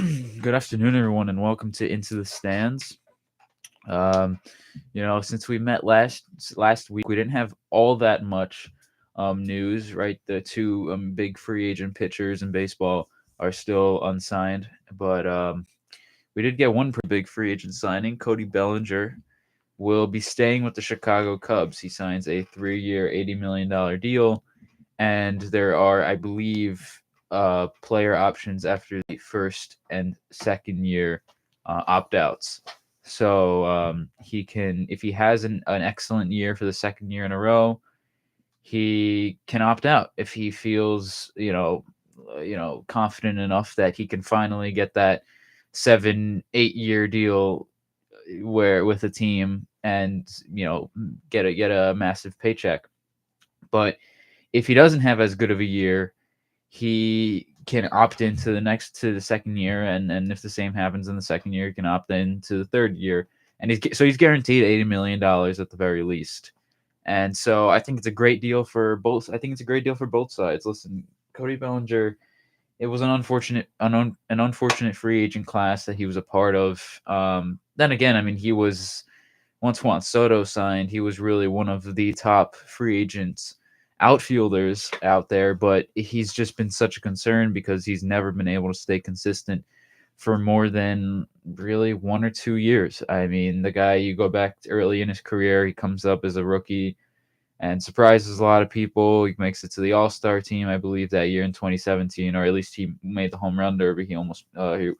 Good afternoon, everyone, and welcome to Into the Stands. Um, since we met last week, we didn't have all that much news, right? The two big free agent pitchers in baseball are still unsigned, but we did get one big free agent signing. Cody Bellinger will be staying with the Chicago Cubs. He signs a 3-year, $80 million deal, and there are, I believe, player options after the first and second year opt outs. So he can, if he has an excellent year for the second year in a row, he can opt out if he feels, confident enough that he can finally get that 7-8 year deal where with a team and get a massive paycheck. But if he doesn't have as good of a year, he can opt into the second year, and if the same happens in the second year, he can opt into the third year, and he's guaranteed $80 million at the very least. And so I think it's a great deal for both. I think it's a great deal for both sides. Listen, Cody Bellinger, it was an unfortunate free agent class that he was a part of. Then again, I mean, he was once Juan Soto signed, he was really one of the top free agents outfielders out there, but he's just been such a concern because he's never been able to stay consistent for more than really 1 or 2 years. I mean, the guy, you go back to early in his career, he comes up as a rookie and surprises a lot of people. He makes it to the All-Star team, I believe, that year in 2017, or at least he made the home run derby. He almost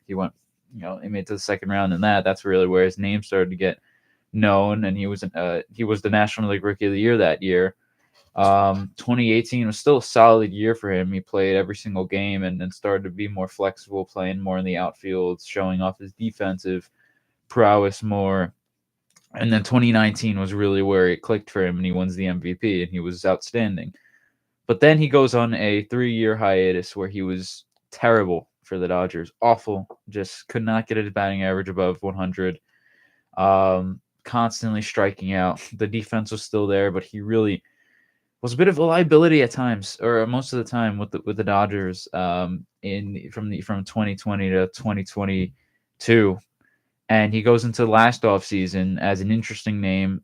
he went, he made it to the second round, and that's really where his name started to get known, and he was the National League Rookie of the Year that year. 2018 was still a solid year for him. He played every single game and then started to be more flexible, playing more in the outfield, showing off his defensive prowess more. And then 2019 was really where it clicked for him, and he wins the MVP, and he was outstanding. But then he goes on a 3-year hiatus where he was terrible for the Dodgers, awful, just could not get his batting average above 100. Constantly striking out. The defense was still there, but he really was a bit of a liability at times, or most of the time with the Dodgers. From 2020 to 2022, and he goes into the last offseason as an interesting name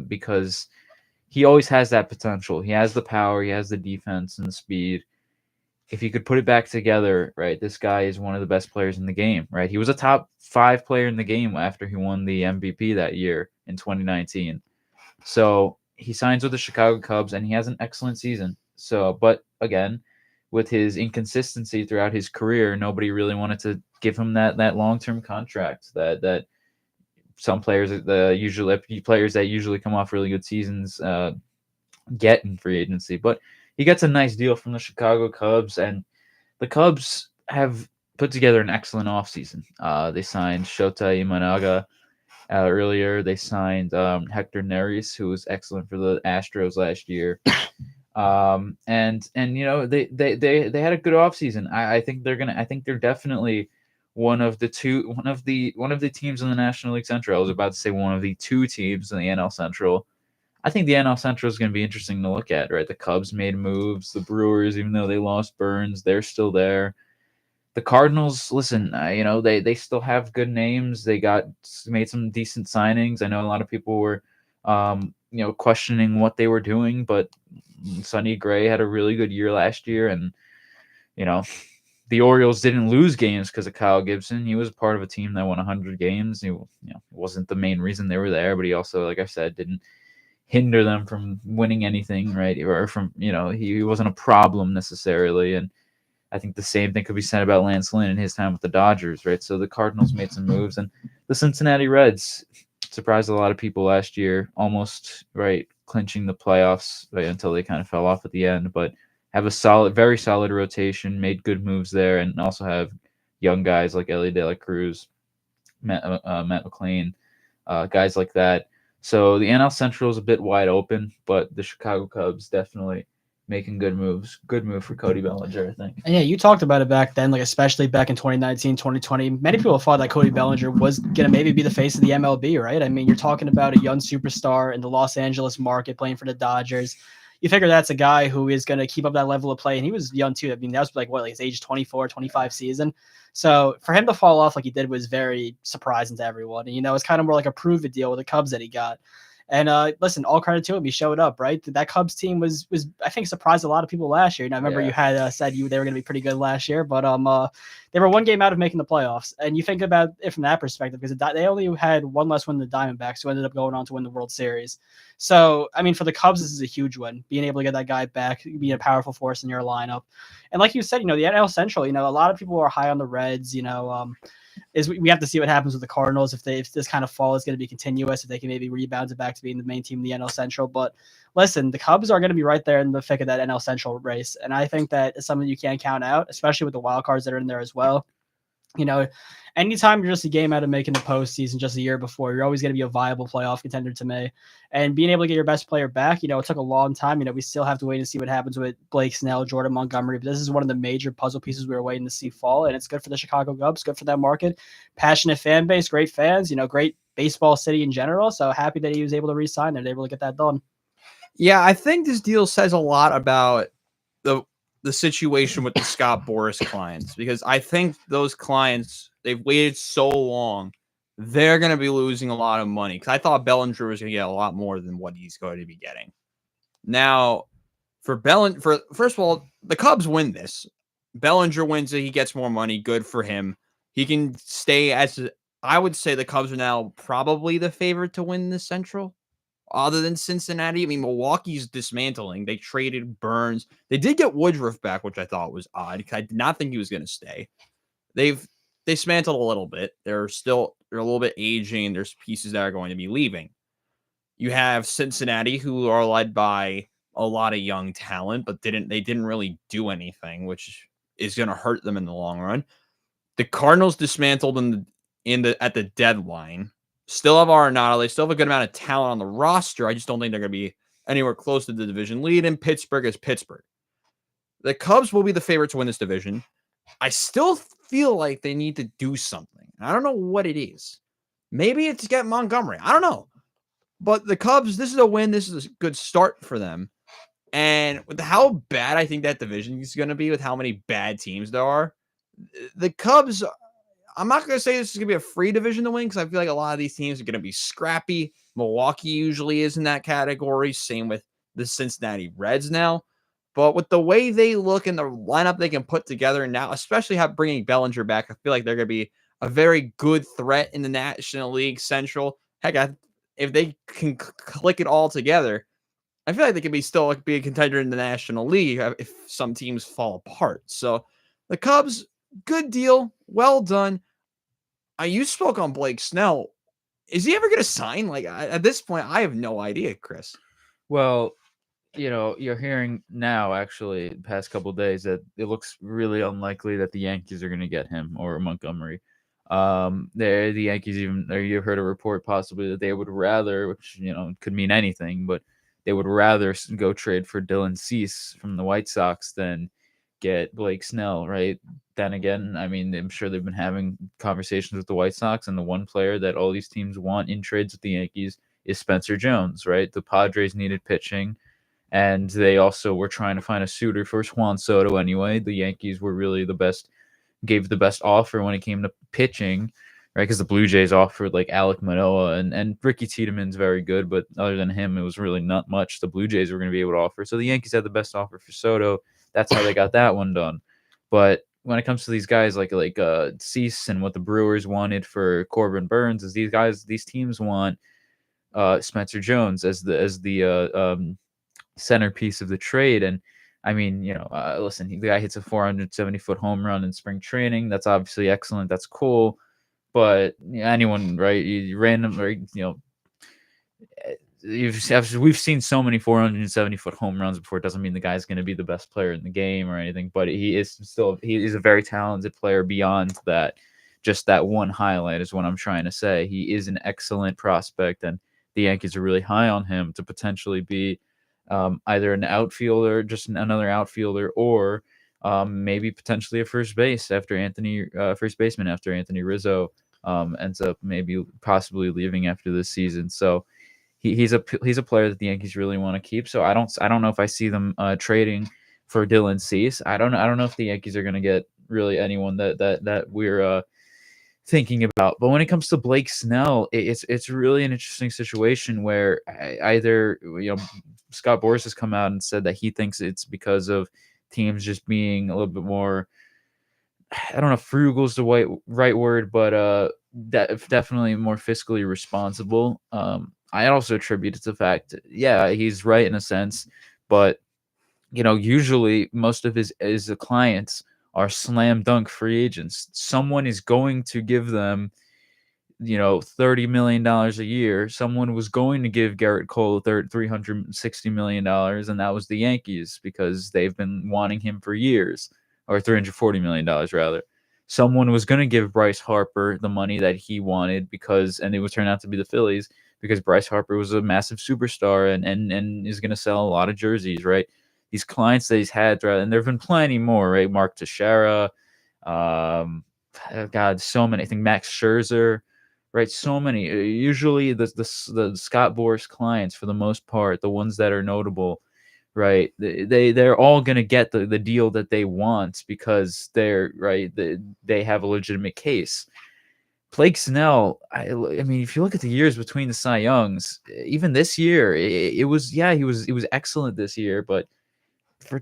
because he always has that potential. He has the power, he has the defense and the speed. If he could put it back together, right, this guy is one of the best players in the game, right? He was a top 5 player in the game after he won the MVP that year in 2019. So he signs with the Chicago Cubs, and he has an excellent season. So, but again, with his inconsistency throughout his career, nobody really wanted to give him that long-term contract that some players, the usually players that usually come off really good seasons, get in free agency. But he gets a nice deal from the Chicago Cubs, and the Cubs have put together an excellent offseason. They signed Shota Imanaga earlier. They signed Hector Neris, who was excellent for the Astros last year. They had a good offseason. I think they're definitely one of the teams in the National League Central. I was about to say one of the two teams in the NL Central. I think the NL Central is going to be interesting to look at, right? The Cubs made moves. The Brewers, even though they lost Burns, they're still there. The Cardinals, listen, they still have good names. They made some decent signings. I know a lot of people were, questioning what they were doing, but Sonny Gray had a really good year last year, and you know, the Orioles didn't lose games because of Kyle Gibson. He was part of a team that won 100 games. He, wasn't the main reason they were there, but he also, like I said, didn't hinder them from winning anything, right? Or from, he wasn't a problem necessarily. And I think the same thing could be said about Lance Lynn and his time with the Dodgers, right? So the Cardinals made some moves, and the Cincinnati Reds surprised a lot of people last year, almost, right, clinching the playoffs, right, until they kind of fell off at the end, but have a very solid rotation, made good moves there, and also have young guys like Ellie De La Cruz, Matt McLean, guys like that. So the NL Central is a bit wide open, but the Chicago Cubs definitely making good moves. Good move for Cody Bellinger, I think. And yeah, you talked about it back then, like especially back in 2019, 2020. Many people thought that Cody Bellinger was going to maybe be the face of the MLB, right? I mean, you're talking about a young superstar in the Los Angeles market playing for the Dodgers. you figure that's a guy who is going to keep up that level of play. And he was young too. I mean, that was like what, like his age 24, 25 season. So for him to fall off like he did was very surprising to everyone. And, it's kind of more like a prove it deal with the Cubs that he got. And listen, all credit to him. He showed up, right? That Cubs team was I think surprised a lot of people last year. And I remember you had said they were going to be pretty good last year, but they were one game out of making the playoffs. And you think about it from that perspective because they only had one less win than the Diamondbacks, who ended up going on to win the World Series. So I mean, for the Cubs, this is a huge win. Being able to get that guy back, being a powerful force in your lineup, and like you said, the NL Central. A lot of people are high on the Reds. Is we have to see what happens with the Cardinals if this kind of fall is going to be continuous, if they can maybe rebound it back to being the main team in the NL Central. But listen, the Cubs are going to be right there in the thick of that NL Central race, and I think that is something you can't count out, especially with the wild cards that are in there as well. Anytime you're just a game out of making the postseason just a year before, you're always going to be a viable playoff contender to me. And being able to get your best player back, it took a long time. We still have to wait and see what happens with Blake Snell, Jordan Montgomery. But this is one of the major puzzle pieces we were waiting to see fall. And it's good for the Chicago Cubs, good for that market. Passionate fan base, great fans, great baseball city in general. So happy that he was able to re-sign there, able to get that done. Yeah, I think this deal says a lot about the situation with the Scott Boras clients, because I think those clients, they've waited so long, they're going to be losing a lot of money, because I thought Bellinger was going to get a lot more than what he's going to be getting. Now, first of all, the Cubs win this. Bellinger wins it. He gets more money. Good for him. He can stay I would say the Cubs are now probably the favorite to win the Central, other than Cincinnati. I mean, Milwaukee's dismantling. They traded Burns. They did get Woodruff back, which I thought was odd, because I did not think he was going to stay. They've dismantled a little bit. They're a little bit aging. There's pieces that are going to be leaving. You have Cincinnati, who are led by a lot of young talent, but they didn't really do anything, which is going to hurt them in the long run. The Cardinals dismantled at the deadline. Still have Arenado. They still have a good amount of talent on the roster. I just don't think they're going to be anywhere close to the division lead. And Pittsburgh is Pittsburgh. The Cubs will be the favorite to win this division. I still feel like they need to do something. I don't know what it is. Maybe it's get Montgomery. I don't know. But the Cubs, this is a win. This is a good start for them. And with how bad I think that division is going to be, with how many bad teams there are, the Cubs, I'm not going to say this is going to be a free division to win, because I feel like a lot of these teams are going to be scrappy. Milwaukee usually is in that category. Same with the Cincinnati Reds now. But with the way they look and the lineup they can put together now, especially bringing Bellinger back, I feel like they're going to be a very good threat in the National League Central. Heck, if they can click it all together, I feel like they could still be a contender in the National League if some teams fall apart. So the Cubs, good deal. Well done. You spoke on Blake Snell. Is he ever going to sign? At this point, I have no idea, Chris. Well, you're hearing now, actually, the past couple of days, that it looks really unlikely that the Yankees are going to get him or Montgomery. The Yankees you heard a report possibly that they would rather, which could mean anything, but they would rather go trade for Dylan Cease from the White Sox than get Blake Snell, right? Then again, I mean, I'm sure they've been having conversations with the White Sox, and the one player that all these teams want in trades with the Yankees is Spencer Jones, right? The Padres needed pitching, and they also were trying to find a suitor for Juan Soto anyway. The Yankees were really gave the best offer when it came to pitching, right? Because the Blue Jays offered like Alek Manoah, and Ricky Tiedemann's very good, but other than him, it was really not much the Blue Jays were going to be able to offer. So the Yankees had the best offer for Soto. That's how they got that one done. But when it comes to these guys like Cease, and what the Brewers wanted for Corbin Burns, is these teams want Spencer Jones as the centerpiece of the trade. And I mean, listen, the guy hits a 470-foot home run in spring training. That's obviously excellent. That's cool. But anyone, right? We've seen so many 470-foot home runs before. It doesn't mean the guy's going to be the best player in the game or anything, but he is a very talented player beyond that. Just that one highlight is what I'm trying to say. He is an excellent prospect, and the Yankees are really high on him to potentially be either an outfielder, just another outfielder, or maybe potentially a first baseman after Anthony Rizzo ends up possibly leaving after this season. So he's a player that the Yankees really want to keep. So I don't know if I see them trading for Dylan Cease. I don't know if the Yankees are going to get really anyone that we're thinking about. But when it comes to Blake Snell, it's really an interesting situation where either Scott Boras has come out and said that he thinks it's because of teams just being a little bit more, I don't know if frugal is the right word, but definitely more fiscally responsible. I also attribute it to the fact, yeah, he's right in a sense, but usually most of his clients are slam dunk free agents. Someone is going to give them, $30 million a year. Someone was going to give Garrett Cole $360 million, and that was the Yankees because they've been wanting him for years, or $340 million rather. Someone was going to give Bryce Harper the money that he wanted and it would turn out to be the Phillies because Bryce Harper was a massive superstar and is going to sell a lot of jerseys, right? These clients that he's had, and there have been plenty more, right? Mark Teixeira, God, so many. I think Max Scherzer, right? So many. Usually the Scott Boras clients, for the most part, the ones that are notable, right? They're all gonna get the deal that they want because they're right. They have a legitimate case. Blake Snell, I mean, if you look at the years between the Cy Youngs, even this year, it was he was excellent this year, but for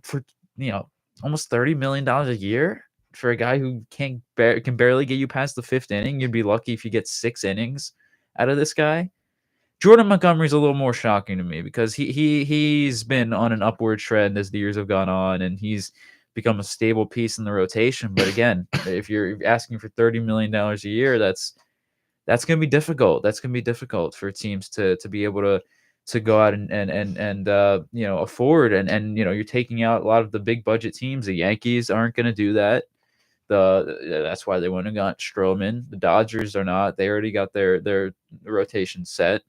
almost $30 million a year for a guy who can barely get you past the fifth inning, you'd be lucky if you get 6 innings out of this guy. Jordan Montgomery's a little more shocking to me because he's been on an upward trend as the years have gone on, and he's become a stable piece in the rotation. But again, if you're asking for $30 million a year, that's going to be difficult. That's going to be difficult for teams to be able to go out and afford, and you're taking out a lot of the big budget teams. The Yankees aren't going to do that. That's why they went and got Stroman. The Dodgers are not. They already got their rotation set.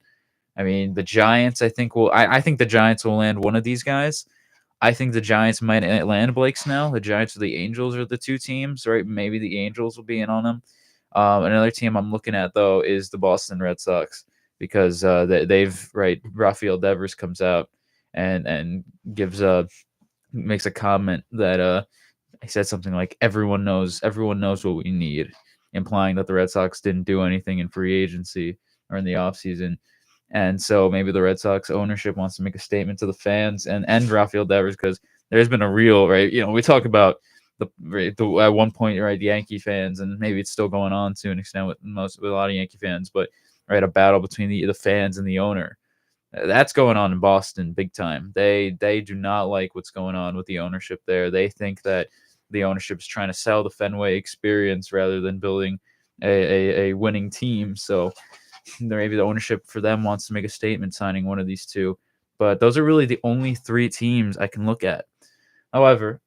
I mean, the Giants, I think I think the Giants will land one of these guys. I think the Giants might land Blake Snell. The Giants or the Angels are the two teams, right? Maybe the Angels will be in on them. Another team I'm looking at, though, is the Boston Red Sox because they've, right, Rafael Devers comes out and makes a comment that he said something like, everyone knows what we need, implying that the Red Sox didn't do anything in free agency or in the offseason. And so maybe the Red Sox ownership wants to make a statement to the fans and Rafael Devers, because there's been a real, right, we talk about the at one point, right, the Yankee fans, and maybe it's still going on to an extent with a lot of Yankee fans, but right, a battle between the fans and the owner. That's going on in Boston big time. They do not like what's going on with the ownership there. They think that the ownership is trying to sell the Fenway experience rather than building a winning team. So maybe the ownership for them wants to make a statement signing one of these two. But those are really the only 3 teams I can look at. However,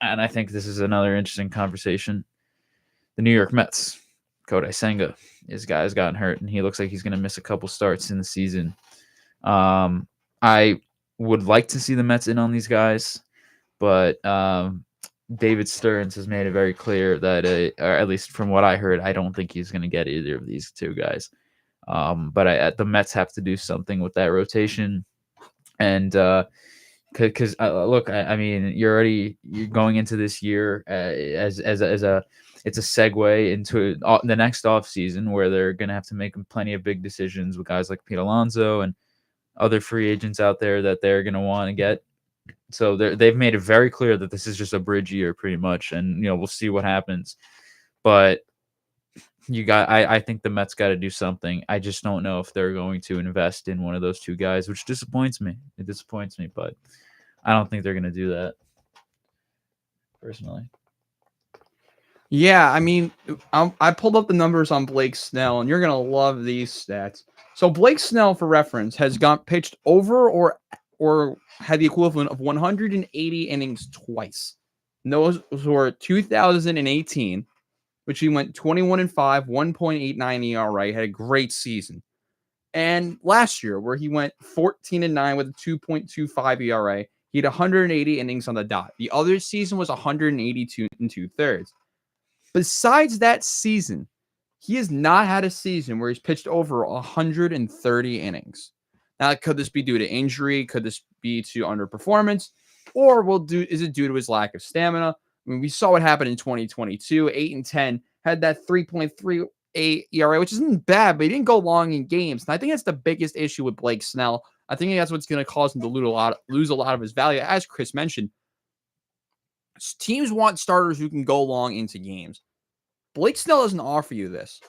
and I think this is another interesting conversation, the New York Mets. Kodai Senga, his guy's gotten hurt, and he looks like he's going to miss a couple starts in the season. I would like to see the Mets in on these guys, but David Stearns has made it very clear that, or at least from what I heard, I don't think he's going to get either of these 2 guys. But the Mets have to do something with that rotation, and because look, I mean, you're going into this year as it's a segue into the next off season where they're going to have to make plenty of big decisions with guys like Pete Alonso and other free agents out there that they're going to want to get. So they've made it very clear that this is just a bridge year pretty much. And, we'll see what happens. But I think the Mets got to do something. I just don't know if they're going to invest in one of those 2 guys, which disappoints me. It disappoints me, but I don't think they're going to do that personally. Yeah, I mean, I pulled up the numbers on Blake Snell, and you're going to love these stats. So Blake Snell, for reference, has pitched over or had the equivalent of 180 innings twice. And those were 2018, which he went 21-5, 1.89 ERA, had a great season. And last year, where he went 14-9 with a 2.25 ERA, he had 180 innings on the dot. The other season was 182 2/3. Besides that season, he has not had a season where he's pitched over 130 innings. Now, could this be due to injury? Could this be to underperformance? Or is it due to his lack of stamina? I mean, we saw what happened in 2022. 8-10, had that 3.38 ERA, which isn't bad, but he didn't go long in games. And I think that's the biggest issue with Blake Snell. I think that's what's going to cause him to lose a lot of his value. As Chris mentioned, teams want starters who can go long into games. Blake Snell doesn't offer you this.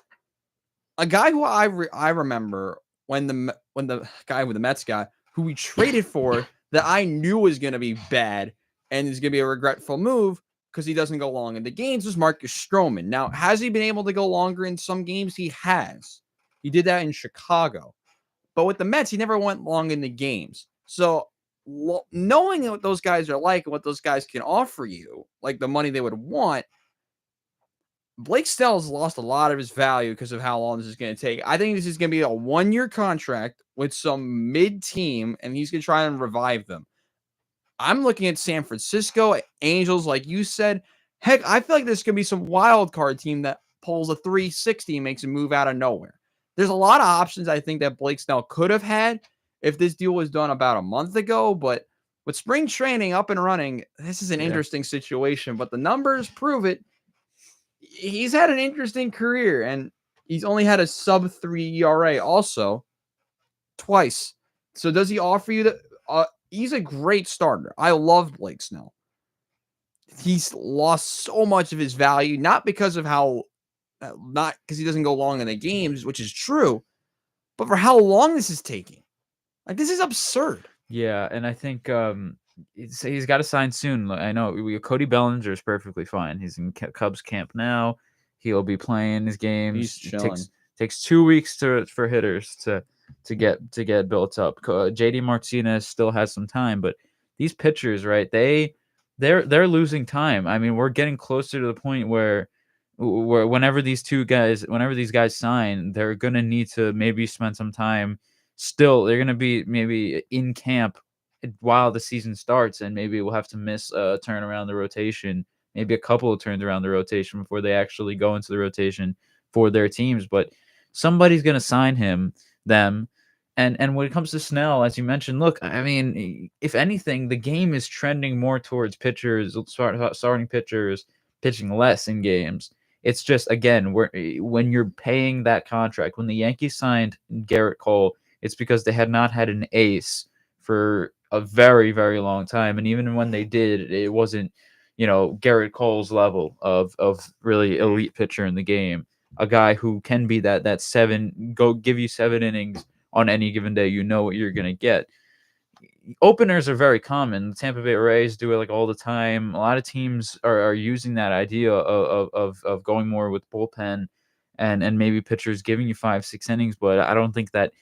A guy who I remember when the guy with the Mets guy who we traded for that I knew was going to be bad and is going to be a regretful move because he doesn't go long in the games was Marcus Stroman. Now, has he been able to go longer in some games? He has. He did that in Chicago. But with the Mets, he never went long in the games. So knowing what those guys are like and what those guys can offer you, like the money they would want, Blake Snell's lost a lot of his value because of how long this is going to take. I think this is going to be a 1-year contract with some mid-team, and he's going to try and revive them. I'm looking at San Francisco, Angels, like you said. Heck, I feel like there's going to be some wild card team that pulls a 360 and makes a move out of nowhere. There's a lot of options I think that Blake Snell could have had if this deal was done about a month ago, but with spring training up and running, this is an interesting situation, but the numbers prove it. He's had an interesting career, and he's only had a sub-3 ERA also twice. So does he offer you the he's a great starter. I love Blake Snell. He's lost so much of his value, not because of not because he doesn't go long in the games, which is true, but for how long this is taking. Like, this is absurd. Yeah, and I think he's got to sign soon. I know Cody Bellinger is perfectly fine. He's in Cubs camp now. He'll be playing his games. It takes 2 weeks for hitters to get built up. JD Martinez still has some time, but these pitchers, right? They're losing time. I mean, we're getting closer to the point where whenever these guys sign, they're gonna need to maybe spend some time. Still, they're gonna be maybe in camp while the season starts, and maybe we'll have to miss a turn around the rotation, maybe a couple of turns around the rotation before they actually go into the rotation for their teams. But somebody's gonna sign them. And when it comes to Snell, as you mentioned, look, I mean, if anything, the game is trending more towards pitchers, starting pitchers pitching less in games. It's just, again, when you're paying that contract, when the Yankees signed Garrett Cole, it's because they had not had an ace for a very, very long time. And even when they did, it wasn't, Garrett Cole's level of really elite pitcher in the game. A guy who can be that give you 7 innings on any given day. You know what you're going to get. Openers are very common. The Tampa Bay Rays do it like all the time. A lot of teams are using that idea of going more with bullpen and maybe pitchers giving you 5-6 innings. But I don't think that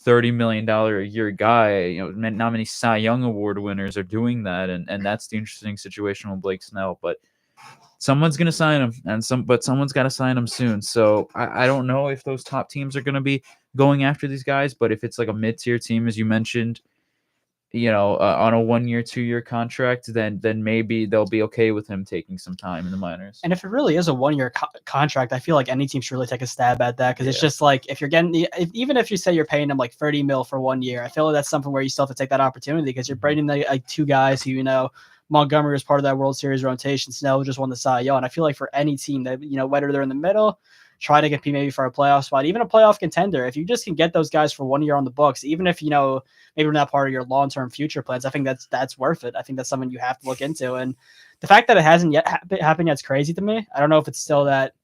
$30 million a year guy, not many Cy Young Award winners are doing that. And that's the interesting situation with Blake Snell. But someone's going to sign him, but someone's got to sign him soon. So I don't know if those top teams are going to be going after these guys, but if it's like a mid-tier team, as you mentioned, on a 1-year, 2-year contract, then maybe they'll be okay with him taking some time in the minors. And if it really is a 1-year contract, I feel like any team should really take a stab at that, because it's just like, if you're getting even if you say you're paying them like $30 million for 1 year, I feel like that's something where you still have to take that opportunity, because you're bringing like 2 guys who, Montgomery was part of that World Series rotation. Snell just won the Cy Young. I feel like for any team that, whether they're in the middle, try to compete maybe for a playoff spot, even a playoff contender, if you just can get those guys for 1 year on the books, even if, maybe we're not part of your long-term future plans, I think that's worth it. I think that's something you have to look into. And the fact that it hasn't yet happened yet is crazy to me. I don't know if it's still that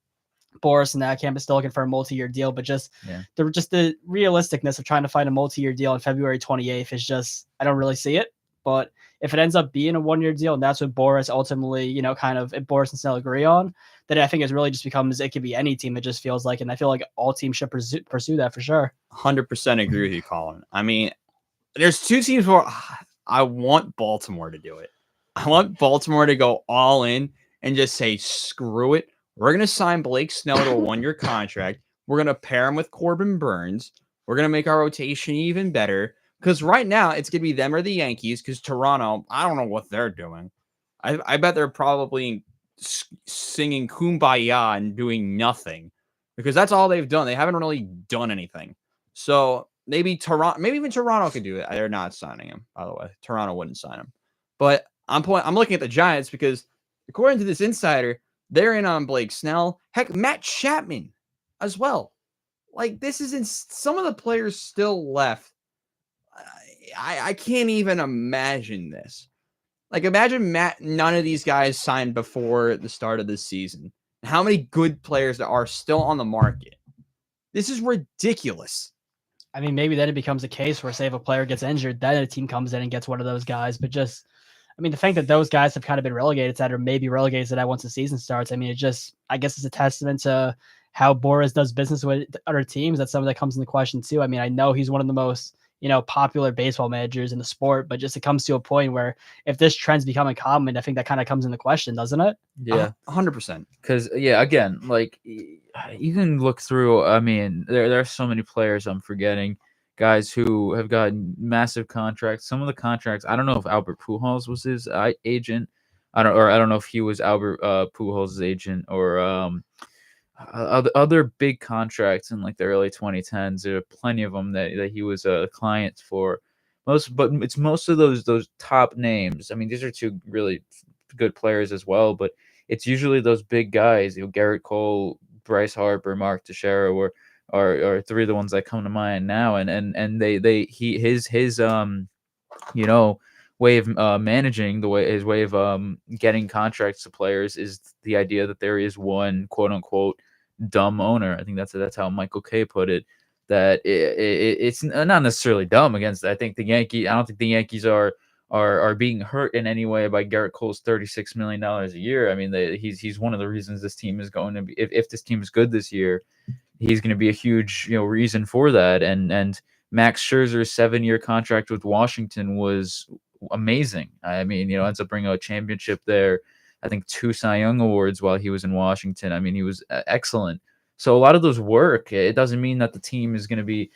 Boris and that camp is still looking for a multi-year deal, but the realisticness of trying to find a multi-year deal on February 28th is just, I don't really see it. But if it ends up being a 1-year deal, and that's what Boris ultimately, if Boris and Snell agree on, then I think it really just becomes, it could be any team. It just feels like, and I feel like all teams should pursue that for sure. 100% agree with you, Colin. I mean, there's 2 teams where I want Baltimore to do it. I want Baltimore to go all in and just say, screw it. We're going to sign Blake Snell to a 1-year contract. We're going to pair him with Corbin Burns. We're going to make our rotation even better. Because right now, it's going to be them or the Yankees, because Toronto, I don't know what they're doing. I bet they're probably singing Kumbaya and doing nothing, because that's all they've done. They haven't really done anything. So maybe Toronto, maybe even Toronto could do it. They're not signing him, by the way. Toronto wouldn't sign him. But I'm looking at the Giants because according to this insider, they're in on Blake Snell. Heck, Matt Chapman as well. Like, this is some of the players still left. I can't even imagine this. Like, imagine none of these guys signed before the start of this season. How many good players there are still on the market? This is ridiculous. I mean, maybe then it becomes a case where, say, if a player gets injured, then a team comes in and gets one of those guys. But just, I mean, the fact that those guys have kind of been relegated to that, or maybe relegated to that once the season starts, I mean, I guess it's a testament to how Boris does business with other teams. That's something that comes into question too. I mean, I know he's one of the most, popular baseball managers in the sport, but just it comes to a point where if this trend's becoming common, I think that kind of comes into question, doesn't it? Yeah, 100%. Because again, like you can look through. I mean, there are so many players I'm forgetting, guys who have gotten massive contracts. Some of the contracts, I don't know if Albert Pujols was his agent. I don't know if he was Albert Pujols' agent or other big contracts in like the early 2010s. There are plenty of them that he was a client for. But it's most of those top names. I mean, these are two really good players as well, but it's usually those big guys, Garrett Cole, Bryce Harper, Mark Teixeira, or three of the ones that come to mind now. And his way of managing his way of getting contracts to players is the idea that there is one quote unquote dumb owner. I think that's how Michael Kay put it. That it's not necessarily dumb against. I think the Yankees. I don't think the Yankees are being hurt in any way by Garrett Cole's $36 million a year. I mean, he's one of the reasons this team is going to be. If this team is good this year, he's going to be a huge reason for that. And Max Scherzer's 7-year contract with Washington was amazing. I mean, ends up bringing a championship there. I think 2 Cy Young awards while he was in Washington. I mean, he was excellent. So a lot of those work. It doesn't mean that the team is going to be,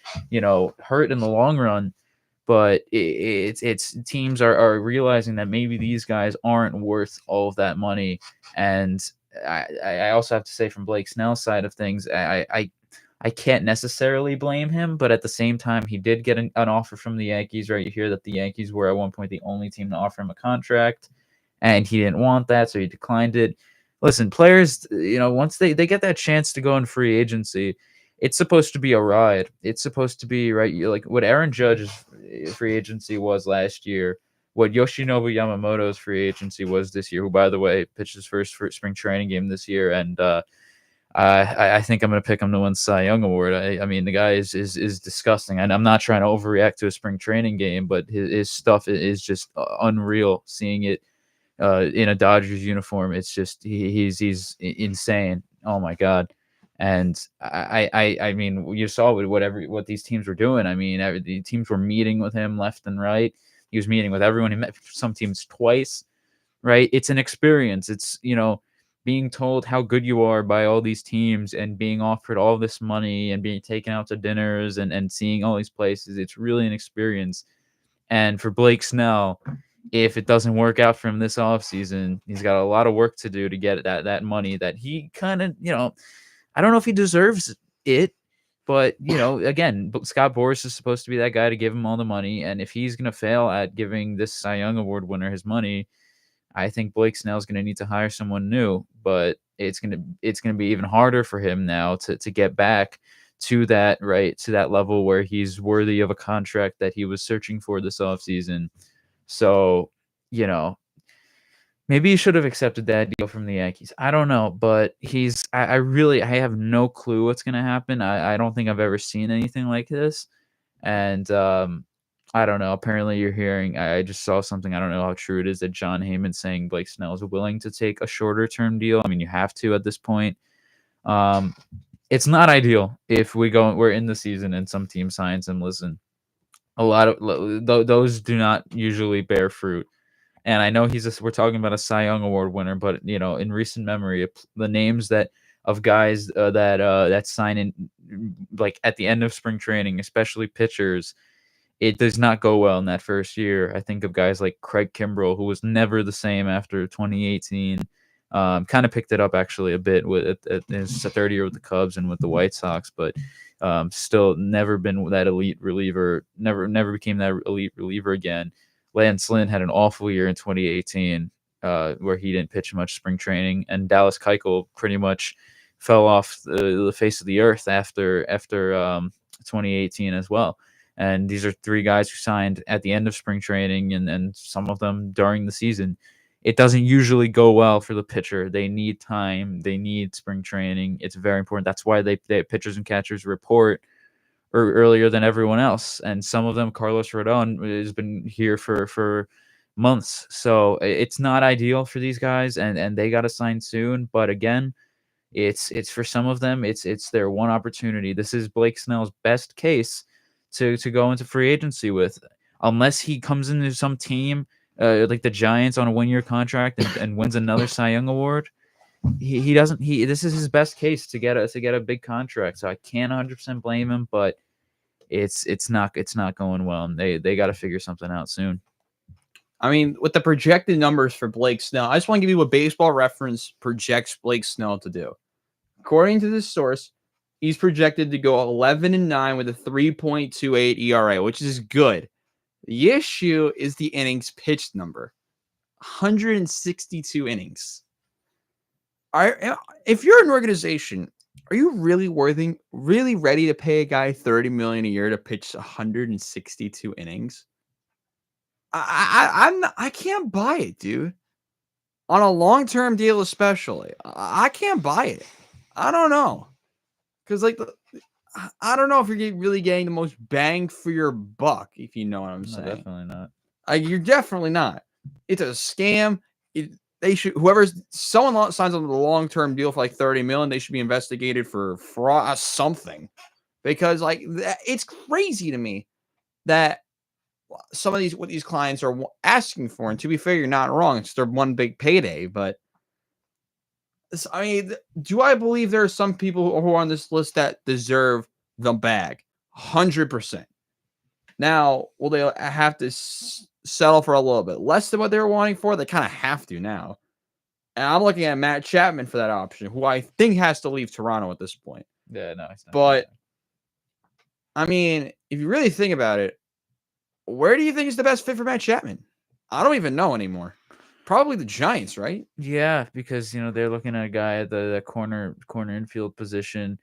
hurt in the long run, but it's teams are realizing that maybe these guys aren't worth all of that money. And I also have to say, from Blake Snell's side of things, I can't necessarily blame him, but at the same time, he did get an offer from the Yankees, right? You hear that the Yankees were at one point the only team to offer him a contract, and he didn't want that, so he declined it. Listen, players, once they get that chance to go in free agency, it's supposed to be a ride. It's supposed to be, right, like what Aaron Judge's free agency was last year, what Yoshinobu Yamamoto's free agency was this year, who, by the way, pitched his first spring training game this year, and I think I'm going to pick him to win Cy Young Award. I mean, the guy is disgusting, and I'm not trying to overreact to a spring training game, but his stuff is just unreal. Seeing it in a Dodgers uniform, it's just he's insane. Oh my god! And I mean, you saw what these teams were doing. I mean, the teams were meeting with him left and right. He was meeting with everyone. He met some teams twice. Right? It's an experience. It's being told how good you are by all these teams and being offered all this money and being taken out to dinners and seeing all these places. It's really an experience. And for Blake Snell, if it doesn't work out for him this offseason, he's got a lot of work to do to get that money that he kind of, I don't know if he deserves it, but, again, Scott Boras is supposed to be that guy to give him all the money. And if he's going to fail at giving this Cy Young Award winner his money, I think Blake Snell is going to need to hire someone new, but it's going to be even harder for him now to get back to that level where he's worthy of a contract that he was searching for this offseason. So, maybe he should have accepted that deal from the Yankees. I don't know, but I have no clue what's going to happen. I don't think I've ever seen anything like this. And, I don't know. Apparently, you're hearing. I just saw something. I don't know how true it is that John Heyman saying Blake Snell is willing to take a shorter term deal. I mean, you have to at this point. It's not ideal if we're in the season and some team signs him. Listen, a lot of those do not usually bear fruit. And I know we're talking about a Cy Young Award winner, but in recent memory, the names of guys that sign in like at the end of spring training, especially pitchers. It does not go well in that first year. I think of guys like Craig Kimbrell, who was never the same after 2018. Kind of picked it up actually a bit with his third year with the Cubs and with the White Sox, but still never been that elite reliever. Never became that elite reliever again. Lance Lynn had an awful year in 2018, where he didn't pitch much spring training, and Dallas Keuchel pretty much fell off the face of the earth after 2018 as well. And these are three guys who signed at the end of spring training, and some of them during the season. It doesn't usually go well for the pitcher. They need time. They need spring training. It's very important. That's why they pitchers and catchers report earlier than everyone else. And some of them, Carlos Rodon, has been here for months. So it's not ideal for these guys, and they got to sign soon. But again, it's for some of them, it's their one opportunity. This is Blake Snell's best case to go into free agency with, unless he comes into some team like the Giants on a 1-year contract and wins another Cy Young award. He doesn't. This is his best case to get a big contract. So I can't 100% blame him, but it's not going well. And they got to figure something out soon. I mean, with the projected numbers for Blake Snell, I just want to give you what Baseball Reference projects Blake Snell to do. According to this source, he's projected to go 11-9 with a 3.28 ERA, which is good. The issue is the innings pitched number, 162 innings. If you're an organization, are you really ready to pay a guy $30 million a year to pitch 162 innings? I can't buy it, dude. On a long-term deal, especially, I can't buy it. I don't know, because I don't know if you're really getting the most bang for your buck, if you know what I'm saying. Definitely not. You're definitely not. It's a scam. They should, someone signs on the long-term deal for like $30 million, they should be investigated for fraud, something, because it's crazy to me that some of what these clients are asking for. And to be fair, you're not wrong. It's their one big payday. But I mean, do I believe there are some people who are on this list that deserve the bag? 100%. Now, will they have to settle for a little bit less than what they were wanting for? They kind of have to now. And I'm looking at Matt Chapman for that option, who I think has to leave Toronto at this point. Yeah, no, it's not. But I mean, if you really think about it, where do you think is the best fit for Matt Chapman? I don't even know anymore. Probably the Giants, right? Yeah, because they're looking at a guy at the corner infield position.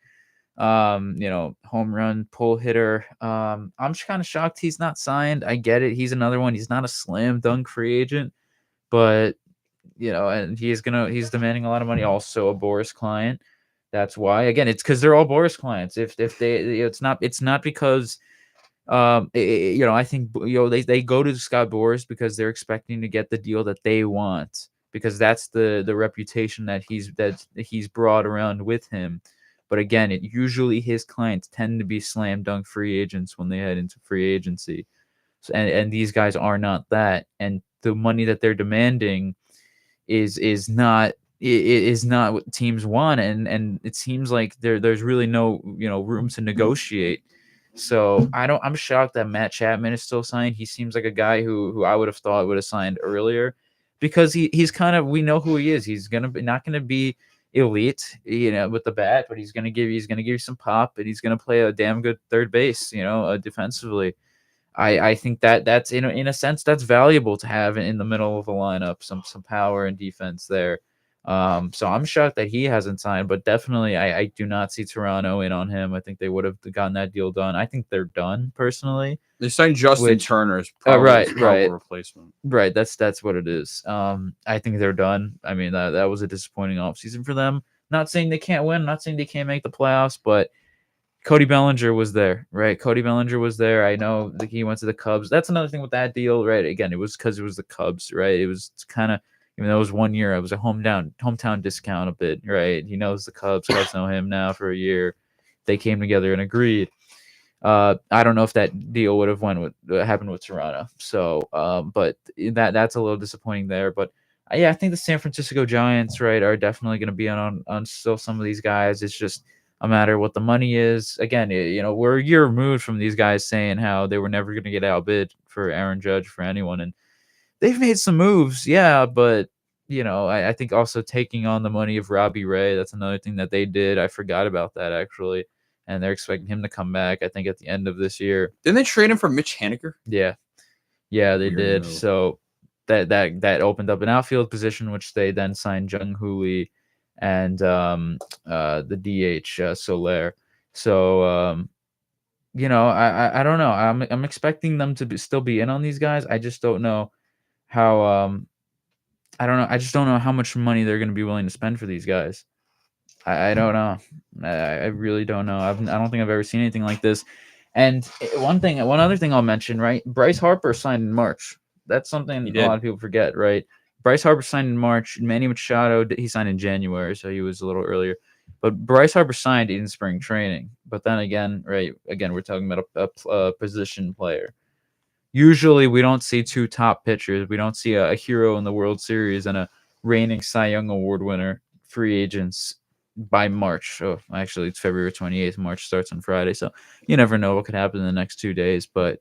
Home run pull hitter. I'm just kind of shocked he's not signed. I get it. He's another one. He's not a slam dunk free agent, but and he's demanding a lot of money. Also a Boris client. That's why. Again, it's because they're all Boris clients. If they, it's not because. I think they go to Scott Boras because they're expecting to get the deal that they want, because that's the reputation that he's brought around with him. But again, usually his clients tend to be slam dunk free agents when they head into free agency, and these guys are not that. And the money that they're demanding is not what teams want, and it seems like there's really no room to negotiate. So I'm shocked that Matt Chapman is still signed. He seems like a guy who I would have thought would have signed earlier, because he's kind of, we know who he is. He's not gonna be elite, with the bat, but he's gonna give you some pop, and he's gonna play a damn good third base, defensively. I think that's in a sense that's valuable to have in the middle of a lineup, some power and defense there. So I'm shocked that he hasn't signed, but definitely I do not see Toronto in on him. I think they would have gotten that deal done. I think they're done personally. They signed Justin Turner as probably replacement. Right. That's what it is. I think they're done. I mean, that was a disappointing offseason for them. Not saying they can't win, not saying they can't make the playoffs, but Cody Bellinger was there, right? Cody Bellinger was there. I know that he went to the Cubs. That's another thing with that deal, right? Again, it was because it was the Cubs, right? It was kind of, even though it was 1 year, it was a hometown discount a bit, right? He knows the Cubs. Cubs know him now for a year. They came together and agreed. I don't know if that deal would have happened with Toronto. So, but that's a little disappointing there. But I think the San Francisco Giants, right, are definitely going to be on still some of these guys. It's just a matter of what the money is. Again, we're a year removed from these guys saying how they were never going to get outbid for Aaron Judge for anyone, and they've made some moves, yeah, but I think also taking on the money of Robbie Ray, that's another thing that they did. I forgot about that actually. And they're expecting him to come back, I think, at the end of this year. Didn't they trade him for Mitch Haniger? Yeah. Yeah, they did. Weirdo. So that opened up an outfield position, which they then signed Jung Hoo Lee and the DH Soler. So I don't know. I'm expecting them to still be in on these guys. I just don't know how I don't know. I just don't know how much money they're going to be willing to spend for these guys. I don't know. I really don't know. I don't think I've ever seen anything like this. And one other thing I'll mention, right? Bryce Harper signed in March. That's something a lot of people forget, right? Bryce Harper signed in March. Manny Machado, he signed in January, so he was a little earlier. But Bryce Harper signed in spring training. But then again, right? Again, we're talking about a position player. Usually, we don't see two top pitchers. We don't see a hero in the World Series and a reigning Cy Young Award winner, free agents by March. Oh, actually, it's February 28th. March starts on Friday, so you never know what could happen in the next 2 days. But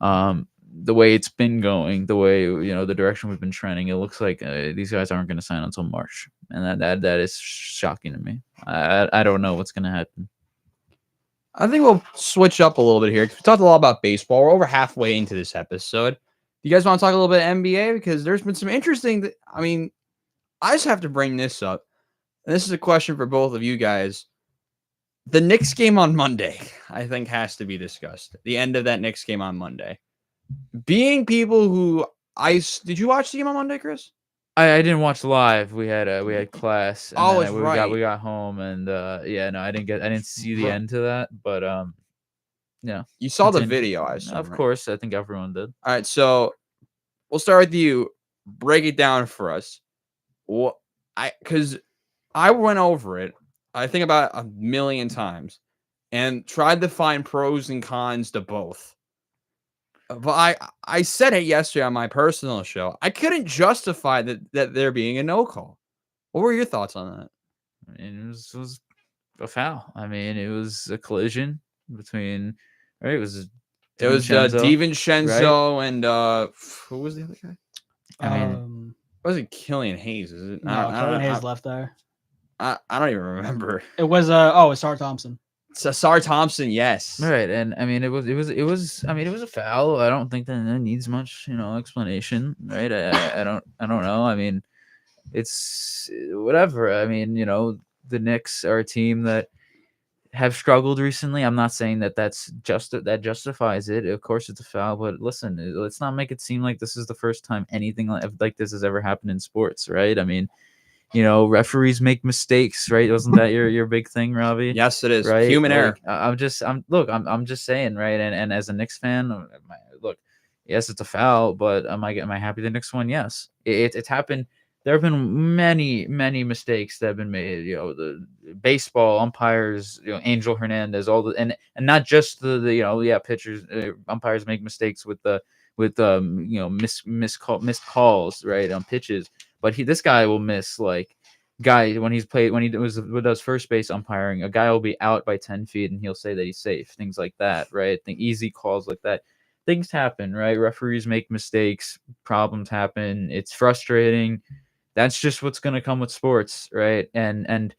the way it's been going, the way the direction we've been trending, it looks like these guys aren't going to sign until March, and that is shocking to me. I don't know what's going to happen. I think we'll switch up a little bit here because we talked a lot about baseball. We're over halfway into this episode. Do you guys want to talk a little bit of NBA? Because there's been some interesting. I just have to bring this up. And this is a question for both of you guys. The Knicks game on Monday, I think, has to be discussed. The end of that Knicks game on Monday. Being people who did you watch the game on Monday, Chris? I didn't watch live. We had class. And Oh, then it's we right. We got home, and I didn't see the end to that, but you saw the continue. video. I assume, Of right? course, I think everyone did. All right, so we'll start with you. Break it down for us. Because I went over it, I think about 1 million times, and tried to find pros and cons to both. But I said it yesterday on my personal show. I couldn't justify that there being a no call. What were your thoughts on that? I mean, it was a foul. I mean, it was a collision between. Right, it was DiVincenzo, right? And who was the other guy? I mean, it wasn't Killian Hayes, is it? No, Killian Hayes left there. I don't even remember. It was it's Sar Thompson. Sar Thompson, yes. Right, and I mean it was a foul. I don't think that it needs much explanation, right? I don't know. I mean, it's whatever. I mean, the Knicks are a team that have struggled recently. I'm not saying that that justifies it. Of course, it's a foul, but listen, let's not make it seem like this is the first time anything like this has ever happened in sports, right? I mean, referees make mistakes, right? Wasn't that your big thing, Robbie? Yes, it is. Right? Human error. I'm just saying, right? And as a Knicks fan, look, yes, it's a foul, but am I happy the Knicks won? Yes, it's happened. There have been many mistakes that have been made. The baseball umpires, Angel Hernandez, and not just the pitchers. Umpires make mistakes with missed calls, right, on pitches. But this guy will miss when he does first base umpiring, a guy will be out by 10 feet and he'll say that he's safe. Things like that, right? The easy calls like that. Things happen, right? Referees make mistakes. Problems happen. It's frustrating. That's just what's going to come with sports, right? And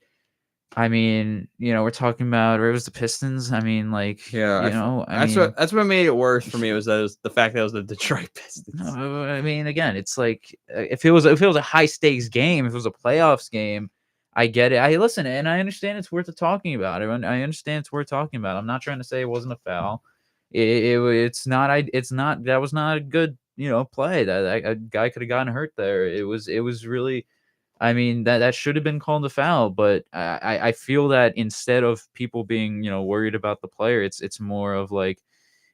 I mean, we're talking about it was the Pistons. I mean, that's what made it worse for me was the fact that it was the Detroit Pistons. No, I mean, again, it's like if it was a high stakes game, if it was a playoffs game, I get it. I listen, and I understand it's worth talking about. I understand it's worth talking about. I'm not trying to say it wasn't a foul. It's not. That was not a good play. That a guy could have gotten hurt there. It was really. I mean, that should have been called a foul, but I feel that instead of people being, worried about the player, it's more of like,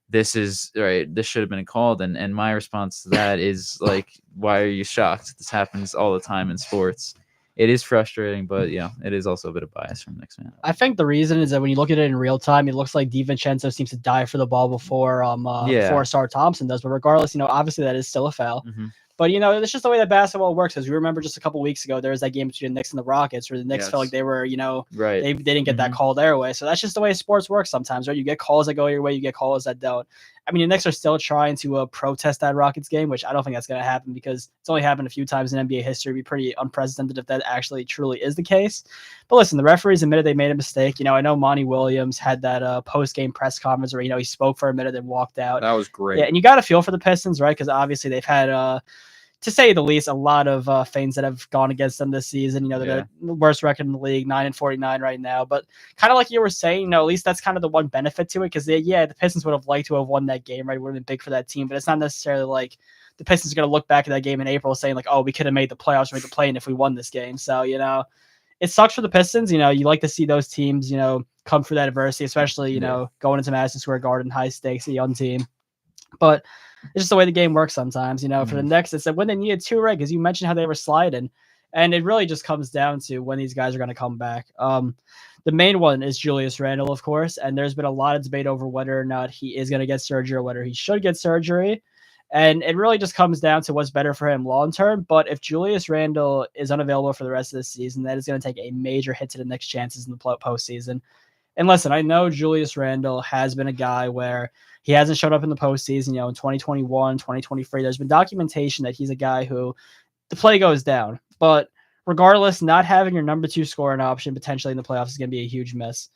this is right. This should have been called. And my response to that is like, why are you shocked? This happens all the time in sports. It is frustrating, but it is also a bit of bias from Knicks fan. I think the reason is that when you look at it in real time, it looks like DiVincenzo seems to die for the ball before Sar Thompson does. But regardless, obviously that is still a foul. Mm-hmm. But, it's just the way that basketball works. As we remember just a couple weeks ago, there was that game between the Knicks and the Rockets where the Knicks felt like they were, right. They didn't get that call their way. So that's just the way sports work sometimes, right? You get calls that go your way, you get calls that don't. I mean, the Knicks are still trying to protest that Rockets game, which I don't think that's going to happen because it's only happened a few times in NBA history. It'd be pretty unprecedented if that actually truly is the case. But listen, the referees admitted they made a mistake. I know Monty Williams had that post-game press conference where, he spoke for a minute and walked out. That was great. Yeah, and you got to feel for the Pistons, right? Because obviously they've had to say the least, a lot of fans that have gone against them this season. They're the worst record in the league, 9-49 right now. But kind of like you were saying, at least that's kind of the one benefit to it because, the Pistons would have liked to have won that game, right? It would have been big for that team. But it's not necessarily like the Pistons are going to look back at that game in April saying, like, oh, we could have made the playoffs or made the play-in if we won this game. So, it sucks for the Pistons. You like to see those teams, come through that adversity, especially, going into Madison Square Garden, high stakes, a young team. But it's just the way the game works sometimes. For the Knicks, it's when they needed two, right? Because you mentioned how they were sliding. And it really just comes down to when these guys are going to come back. The main one is Julius Randle, of course. And there's been a lot of debate over whether or not he is going to get surgery or whether he should get surgery. And it really just comes down to what's better for him long term. But if Julius Randle is unavailable for the rest of the season, that is going to take a major hit to the Knicks' chances in the postseason. And listen, I know Julius Randle has been a guy where he hasn't showed up in the postseason, in 2021, 2023. There's been documentation that he's a guy who the play goes down. But regardless, not having your number 2 scoring option potentially in the playoffs is going to be a huge miss.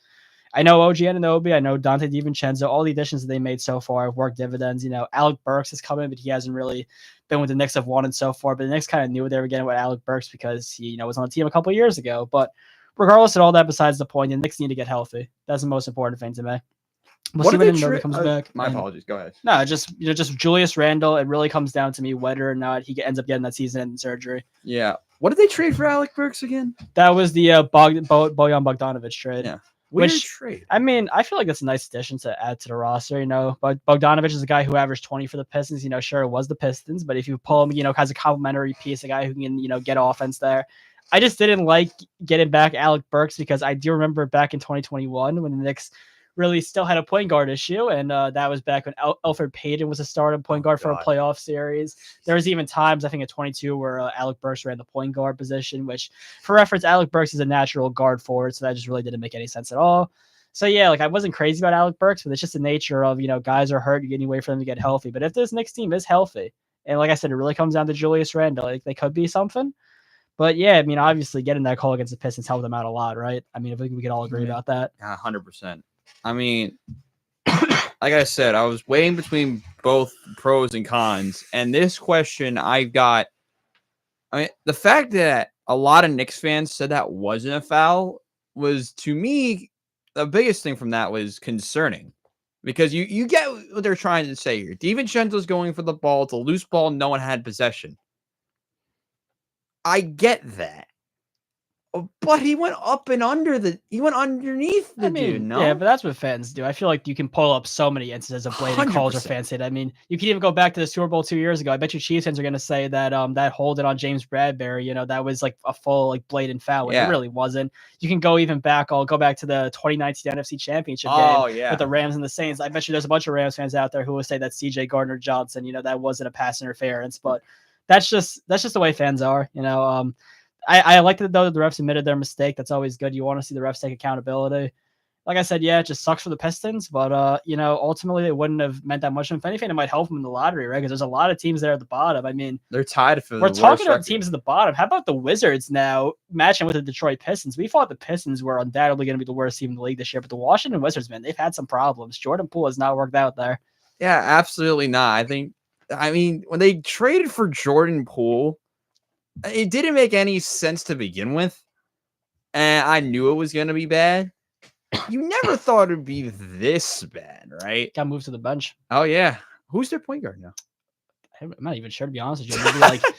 I know OG Anunoby, I know Dante DiVincenzo, all the additions that they made so far have worked dividends. Alec Burks has come in, but he hasn't really been what the Knicks have wanted so far. But the Knicks kind of knew they were getting with Alec Burks because he was on the team a couple of years ago. But regardless of all that, besides the point, the Knicks need to get healthy. That's the most important thing to me. We'll see when Anunoby comes back. My apologies. Go ahead. No, just Julius Randle. It really comes down to me whether or not he ends up getting that season-ending surgery. Yeah. What did they trade for Alec Burks again? That was the Bojan Bogdanovic trade. Yeah. Weird trade. I mean, I feel like that's a nice addition to add to the roster, But Bogdanovic is a guy who averaged 20 for the Pistons. Sure, it was the Pistons, but if you pull him, as a complimentary piece, a guy who can, get offense there. I just didn't like getting back Alec Burks because I do remember back in 2021 when the Knicks really still had a point guard issue, and that was back when Elfrid Payton was a starting point guard for a playoff series. There was even times, I think, at 22 where Alec Burks ran the point guard position, which, for reference, Alec Burks is a natural guard forward, so that just really didn't make any sense at all. So, yeah, I wasn't crazy about Alec Burks, but it's just the nature of, guys are hurt, you're getting away for them to get healthy. But if this Knicks team is healthy, and like I said, it really comes down to Julius Randle, they could be something. But, yeah, I mean, obviously, getting that call against the Pistons helped them out a lot, right? I mean, I think we could all agree about that. 100%. I mean, like I said, I was weighing between both pros and cons. And this question the fact that a lot of Knicks fans said that wasn't a foul was, to me, the biggest thing from that was concerning. Because you get what they're trying to say here. DiVincenzo's going for the ball. It's a loose ball. No one had possession. I get that. But he went up and he went underneath the dude, no? Yeah, but that's what fans do. I feel like you can pull up so many instances of blatant calls or fans hit. I mean, you can even go back to the Super Bowl 2 years ago. I bet you Chiefs fans are going to say that that holding on James Bradbury, that was like a full blatant foul. It really wasn't. You can go even back. I'll go back to the 2019 NFC Championship game with the Rams and the Saints. I bet you there's a bunch of Rams fans out there who will say that C.J. Gardner-Johnson, that wasn't a pass interference. But that's just the way fans are, I like that, though, the refs admitted their mistake. That's always good. You want to see the refs take accountability. Like I said, yeah, it just sucks for the Pistons, but, ultimately it wouldn't have meant that much. If anything, it might help them in the lottery, right? Because there's a lot of teams there at the bottom. I mean, they're tied for the We're talking about teams at the bottom. How about the Wizards now matching with the Detroit Pistons? We thought the Pistons were undoubtedly going to be the worst team in the league this year, but the Washington Wizards, man, they've had some problems. Jordan Poole has not worked out there. Yeah, absolutely not. I mean, when they traded for Jordan Poole, it didn't make any sense to begin with, and I knew it was going to be bad. You never thought it would be this bad, right? Got moved to the bench. Oh, yeah. Who's their point guard now? I'm not even sure, to be honest with you.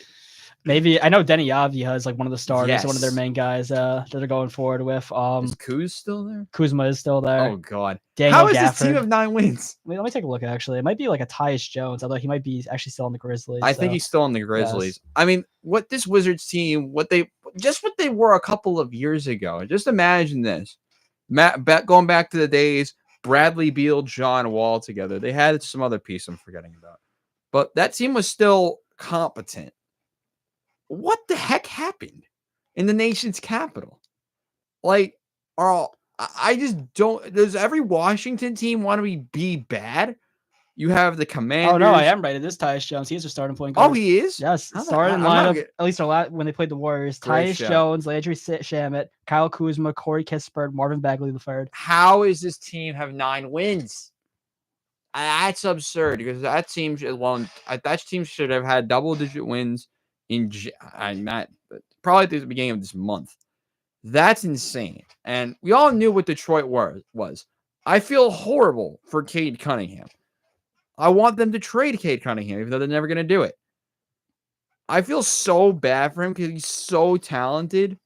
Maybe I know Denny Avdia is one of the starters, one of their main guys that they're going forward with. Is Kuz still there? Kuzma is still there. Oh God! Daniel How is Gafford. this team of 9 wins? Let me take a look. Actually, it might be like a Tyus Jones, although he might be actually still on the Grizzlies. I think he's still on the Grizzlies. Yes. I mean, what this Wizards team, what they were a couple of years ago. Just imagine this: going back to the days, Bradley Beal, John Wall together. They had some other piece I'm forgetting about, but that team was still competent. What the heck happened in the nation's capital? I just don't. Does every Washington team want to be bad? You have the Commanders. Oh no, I am right. It is Tyus Jones. He's a starting point guard. Oh, he is. Yes, How the- starting I'm not lineup. get- At least when they played the Warriors. Great Tyus shout. Jones, Landry Shamet, Kyle Kuzma, Corey Kispert, Marvin Bagley III. How is this team have 9 wins? That's absurd because that team should have had double-digit wins probably at the beginning of this month. That's insane. And we all knew what Detroit was. I feel horrible for Cade Cunningham. I want them to trade Cade Cunningham, even though they're never going to do it. I feel so bad for him because he's so talented,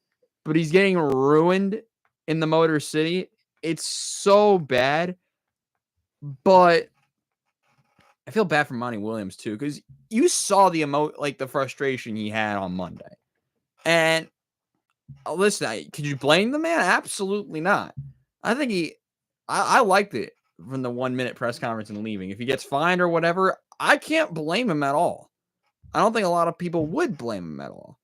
but he's getting ruined in the Motor City. It's so bad. But I feel bad for Monty Williams too, because you saw the frustration he had on Monday. And listen, could you blame the man? Absolutely not. I think I liked it from the 1-minute press conference and leaving. If he gets fined or whatever, I can't blame him at all. I don't think a lot of people would blame him at all.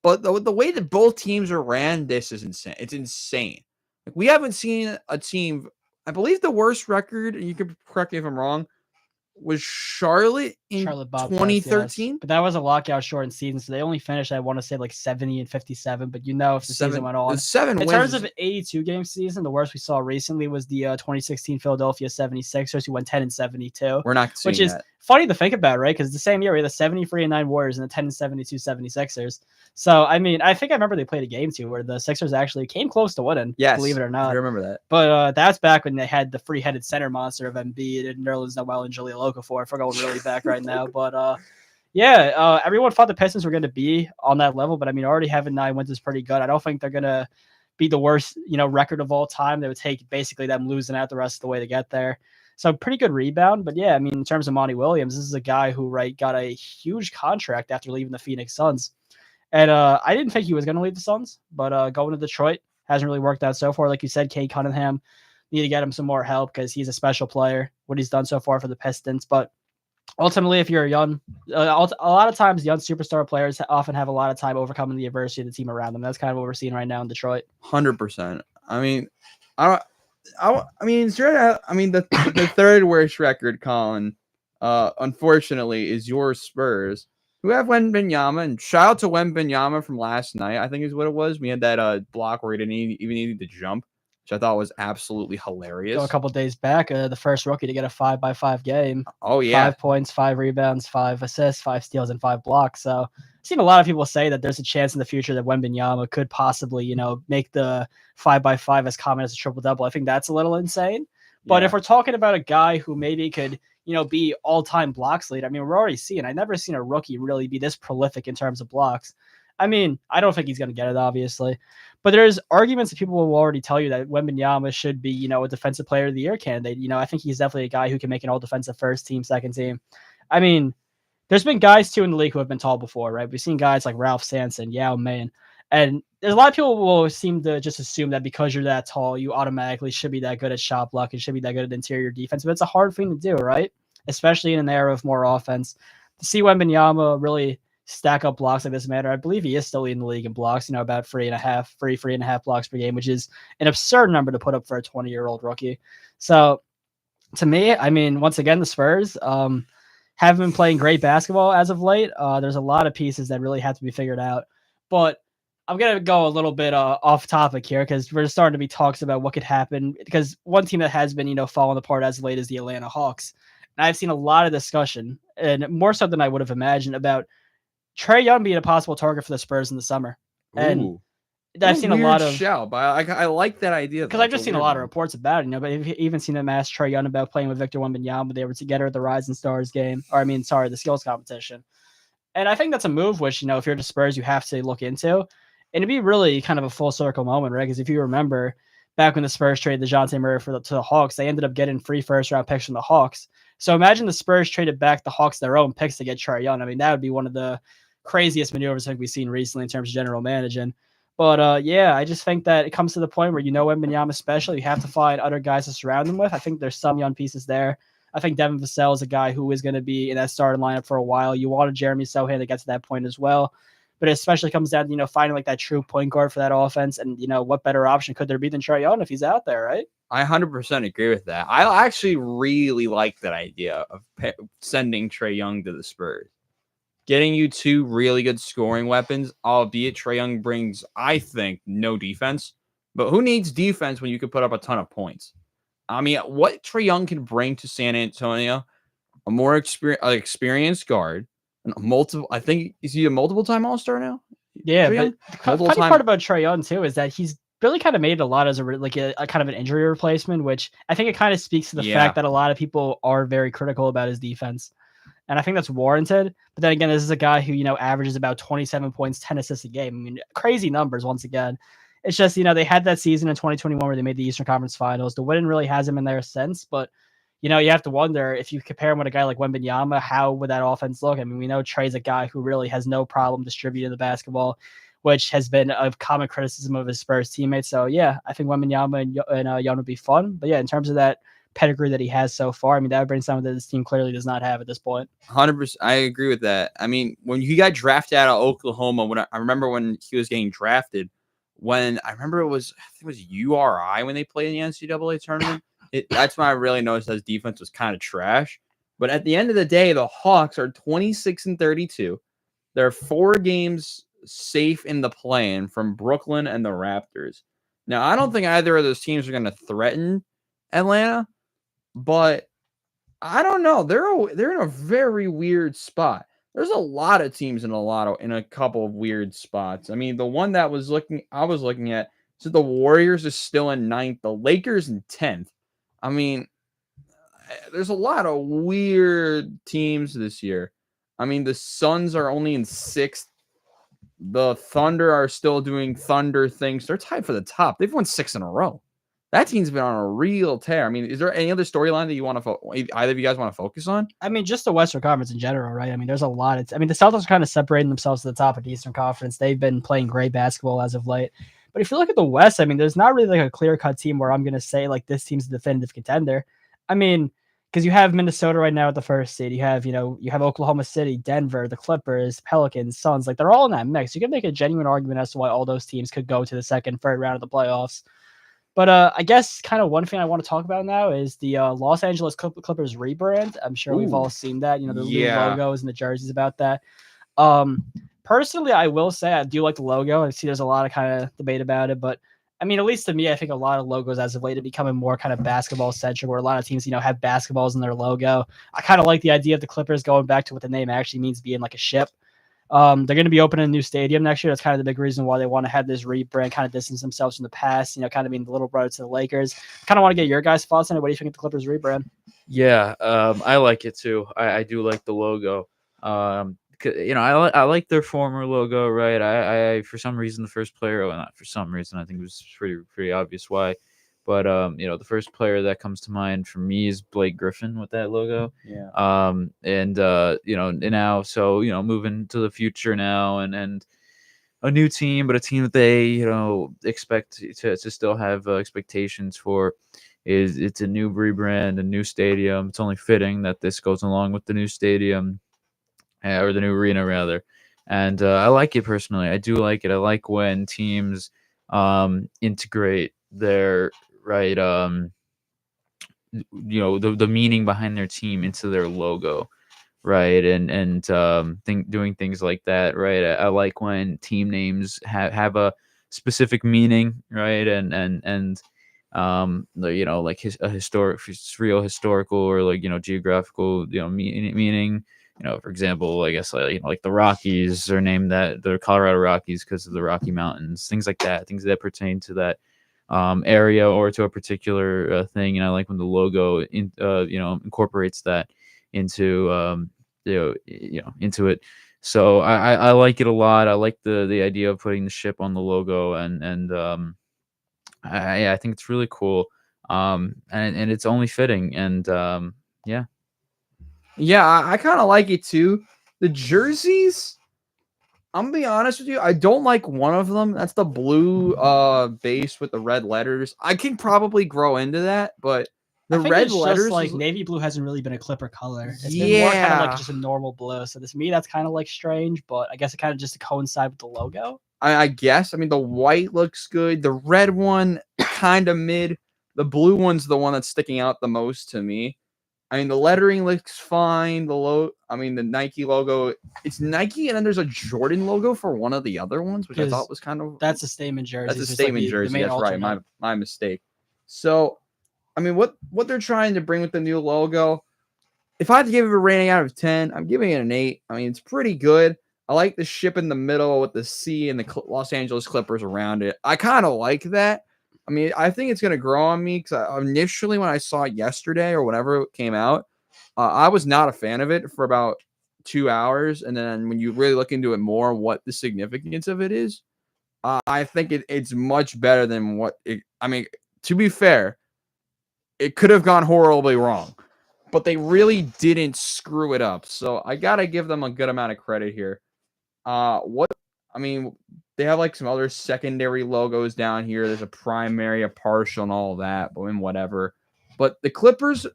But the way that both teams are ran, this is insane. It's insane. Like, we haven't seen a team. I believe the worst record, and you can correct me if I'm wrong, was Charlotte in Bobcats, 2013. yes. But that was a lockout shortened season, so they only finished, I want to say, like 70 and 57. But if the season went on. 7 in wins. terms of an 82-game season, the worst we saw recently was the 2016 Philadelphia 76ers, who went 10 and 72. We're not seeing which is that. funny to think about, right? Because the same year we had the 73-9 Warriors and the 10 and 72 76ers. So, I mean, I think I remember they played a game too where the Sixers actually came close to winning, Yes, believe it or I not. remember that. But that's back when they had the free-headed center monster of Embiid and Nerlens Noel and Jahlil Okafor. If we're going really back right now. But everyone thought the Pistons were going to be on that level. But, I mean, already having 9 wins is pretty good. I don't think they're going to be the worst, record of all time. They would take basically them losing out the rest of the way to get there. So pretty good rebound. But, yeah, I mean, in terms of Monty Williams, this is a guy who, got a huge contract after leaving the Phoenix Suns. And I didn't think he was going to leave the Suns, but going to Detroit hasn't really worked out so far. Like you said, Cade Cunningham, need to get him some more help because he's a special player, what he's done so far for the Pistons. But ultimately, if you're a lot of times young superstar players often have a lot of time overcoming the adversity of the team around them. That's kind of what we're seeing right now in Detroit. 100%. I mean, the third worst record, Colin, unfortunately, is your Spurs, who have Wembanyama, and shout out to Wembanyama from last night, I think is what it was. We had that block where he didn't even need to jump, which I thought was absolutely hilarious. A couple of days back, the first rookie to get a 5x5 game. Oh, yeah. 5 points, 5 rebounds, 5 assists, 5 steals, and 5 blocks. So I've seen a lot of people say that there's a chance in the future that Wembanyama could possibly, make the 5x5 as common as a triple-double. I think that's a little insane. But if we're talking about a guy who maybe could be all-time blocks leader. I mean, we're already seeing. I've never seen a rookie really be this prolific in terms of blocks. I mean, I don't think he's going to get it, obviously. But there's arguments that people will already tell you that Wembanyama should be, a defensive player of the year candidate. I think he's definitely a guy who can make an all-defensive first team, second team. I mean, there's been guys, too, in the league who have been tall before, right? We've seen guys like Ralph Sampson, Yao Ming. And there's a lot of people who will seem to just assume that because you're that tall, you automatically should be that good at shot block and should be that good at interior defense. But it's a hard thing to do, right? Especially in an era of more offense. To see Wembanyama really stack up blocks like this matter, I believe he is still leading the league in blocks, about 3.5 blocks per game, which is an absurd number to put up for a 20-year-old rookie. So to me, I mean, once again, the Spurs haven't been playing great basketball as of late. There's a lot of pieces that really have to be figured out. But I'm going to go a little bit off topic here because we're starting to be talks about what could happen. Because one team that has been, falling apart as of late is the Atlanta Hawks. And I've seen a lot of discussion, and more so than I would have imagined, about Trae Young being a possible target for the Spurs in the summer. And I've seen a lot of shout, but I like that idea because I've just seen a lot of reports about it. But I've even seen them ask Trae Young about playing with Victor Wembanyama. They were together at the Rising Stars game, the skills competition. And I think that's a move which, if you're the Spurs, you have to look into. And it'd be really kind of a full circle moment, right? Because if you remember back when the Spurs traded DeJounte Murray to the Hawks, they ended up getting 3 first-round picks from the Hawks. So imagine the Spurs traded back the Hawks their own picks to get Trae Young. I mean, that would be one of the craziest maneuvers I think we've seen recently in terms of general managing. But I just think that it comes to the point where Wembanyama special, you have to find other guys to surround him with. I think there's some young pieces there. I think Devin Vassell is a guy who is going to be in that starting lineup for a while. You wanted Jeremy Sohan to get to that point as well. but it especially comes down to, finding like that true point guard for that offense. And, what better option could there be than Trae Young if he's out there, right? I 100% agree with that. I actually really like that idea of sending Trae Young to the Spurs. Getting you 2 really good scoring weapons, albeit Trae Young brings, I think, no defense. But who needs defense when you can put up a ton of points? I mean, what Trae Young can bring to San Antonio, a more experienced guard, and I think, is he a multiple-time All-Star now? Yeah, but the funny part about Trae Young, too, is that he's really kind of made a lot as a kind of an injury replacement, which I think it kind of speaks to the fact that a lot of people are very critical about his defense. And I think that's warranted. But then again, this is a guy who, averages about 27 points, 10 assists a game. I mean, crazy numbers once again. It's just, they had that season in 2021 where they made the Eastern Conference Finals. The Witten really hasn't been there since. But, you have to wonder, if you compare him with a guy like Wembanyama, how would that offense look? I mean, we know Trae's a guy who really has no problem distributing the basketball, which has been a common criticism of his Spurs teammates. So, yeah, I think Wembanyama and Young would be fun. But, yeah, in terms of that pedigree that he has so far, I mean, that would bring something that this team clearly does not have at this point. 100%. I agree with that. I mean, when he got drafted out of Oklahoma, I remember when he was getting drafted, I think it was URI when they played in the NCAA tournament. That's when I really noticed that his defense was kind of trash. But at the end of the day, the Hawks are 26-32. They're 4 games safe in the play-in from Brooklyn and the Raptors. Now, I don't think either of those teams are going to threaten Atlanta, but I don't know. They're in a very weird spot. There's a lot of teams in a couple of weird spots. I mean, the one that I was looking at, so the Warriors is still in 9th, the Lakers in 10th. I mean, there's a lot of weird teams this year. I mean, the Suns are only in 6th. The Thunder are still doing Thunder things. They're tied for the top. They've won 6 in a row. That team's been on a real tear. I mean, is there any other storyline that you want to either of you guys want to focus on? I mean, just the Western Conference in general, right? I mean, there's a lot. The Celtics are kind of separating themselves to the top of the Eastern Conference. They've been playing great basketball as of late. But if you look at the West, I mean, there's not really like a clear-cut team where I'm going to say like this team's a definitive contender. I mean, because you have Minnesota right now at the first seed. You have Oklahoma City, Denver, the Clippers, Pelicans, Suns. Like, they're all in that mix. You can make a genuine argument as to why all those teams could go to the second, third round of the playoffs. But I guess kind of one thing I want to talk about now is the Los Angeles Clippers rebrand. I'm sure we've all seen that. The new logos and the jerseys about that. Personally, I will say I do like the logo. I see there's a lot of kind of debate about it, but I mean, at least to me, I think a lot of logos as of late are becoming more kind of basketball centric, where a lot of teams, have basketballs in their logo. I kind of like the idea of the Clippers going back to what the name actually means, being like a ship. They're going to be opening a new stadium next year. That's kind of the big reason why they want to have this rebrand, kind of distance themselves from the past, kind of being the little brother to the Lakers. Kind of want to get your guys' thoughts on it. What do you think of the Clippers rebrand? Yeah, I like it too. I do like the logo. I like their former logo, right? I for some reason, the first player, well, not for some reason, I think it was pretty obvious why. But the first player that comes to mind for me is Blake Griffin with that logo. Yeah. And now, so moving to the future now, and a new team, but a team that they expect to still have expectations for. It's a new rebrand, a new stadium. It's only fitting that this goes along with the new stadium, or the new arena rather. And I like it personally. I do like it. I like when teams integrate their the meaning behind their team into their logo, right? And doing things like that, right? I like when team names have a specific meaning, right? And like a real historical or geographical meaning. For example, I guess like the Rockies are named that the Colorado Rockies because of the Rocky Mountains, things like that, things that pertain to that area or to a particular thing. And I like when the logo incorporates that into into it. So I like it a lot. I like the idea of putting the ship on the logo, and I think it's really cool. And it's only fitting. And yeah. Yeah, I kind of like it too. The jerseys, I'm gonna be honest with you, I don't like one of them. That's the blue base with the red letters. I can probably grow into that, but The I think red it's letters, just like is- navy blue hasn't really been a Clipper color. It's been more kind of like Yeah. just a normal blue. So to me, that's kind of like strange, but I guess it kind of just to coincide with the logo. I guess. I mean, the white looks good. The red one, kind of mid. The blue one's the one that's sticking out the most to me. I mean, the lettering looks fine. The Nike logo, it's Nike, and then there's a Jordan logo for one of the other ones, which I thought was kind of That's a statement jersey. that's a It's just statement the jersey. main That's right. alternate. My mistake. So, I mean, what they're trying to bring with the new logo, if I had to give it a rating out of 10, I'm giving it an 8. I mean, it's pretty good. I like the ship in the middle with the C and the Los Angeles Clippers around it. I kind of like that. I mean, I think it's going to grow on me because initially when I saw it yesterday or whenever it came out, I was not a fan of it for about 2 hours. And then when you really look into it more, what the significance of it is, I think it's much better than what it. I mean, to be fair, it could have gone horribly wrong, but they really didn't screw it up. So I gotta give them a good amount of credit here. They have like some other secondary logos down here. There's a primary, a partial, and all that, but whatever. But the Clippers,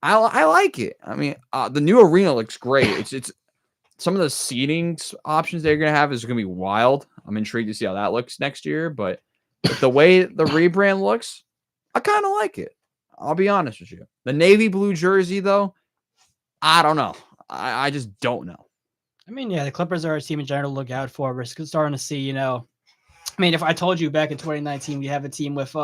I like it. I mean, the new arena looks great. It's some of the seating options they're gonna have is gonna be wild. I'm intrigued to see how that looks next year. But the way the rebrand looks, I kind of like it. I'll be honest with you. The navy blue jersey, though, I don't know. I just don't know. I mean, yeah, the Clippers are a team in general to look out for. We're starting to see, I mean, if I told you back in 2019 we have a team with,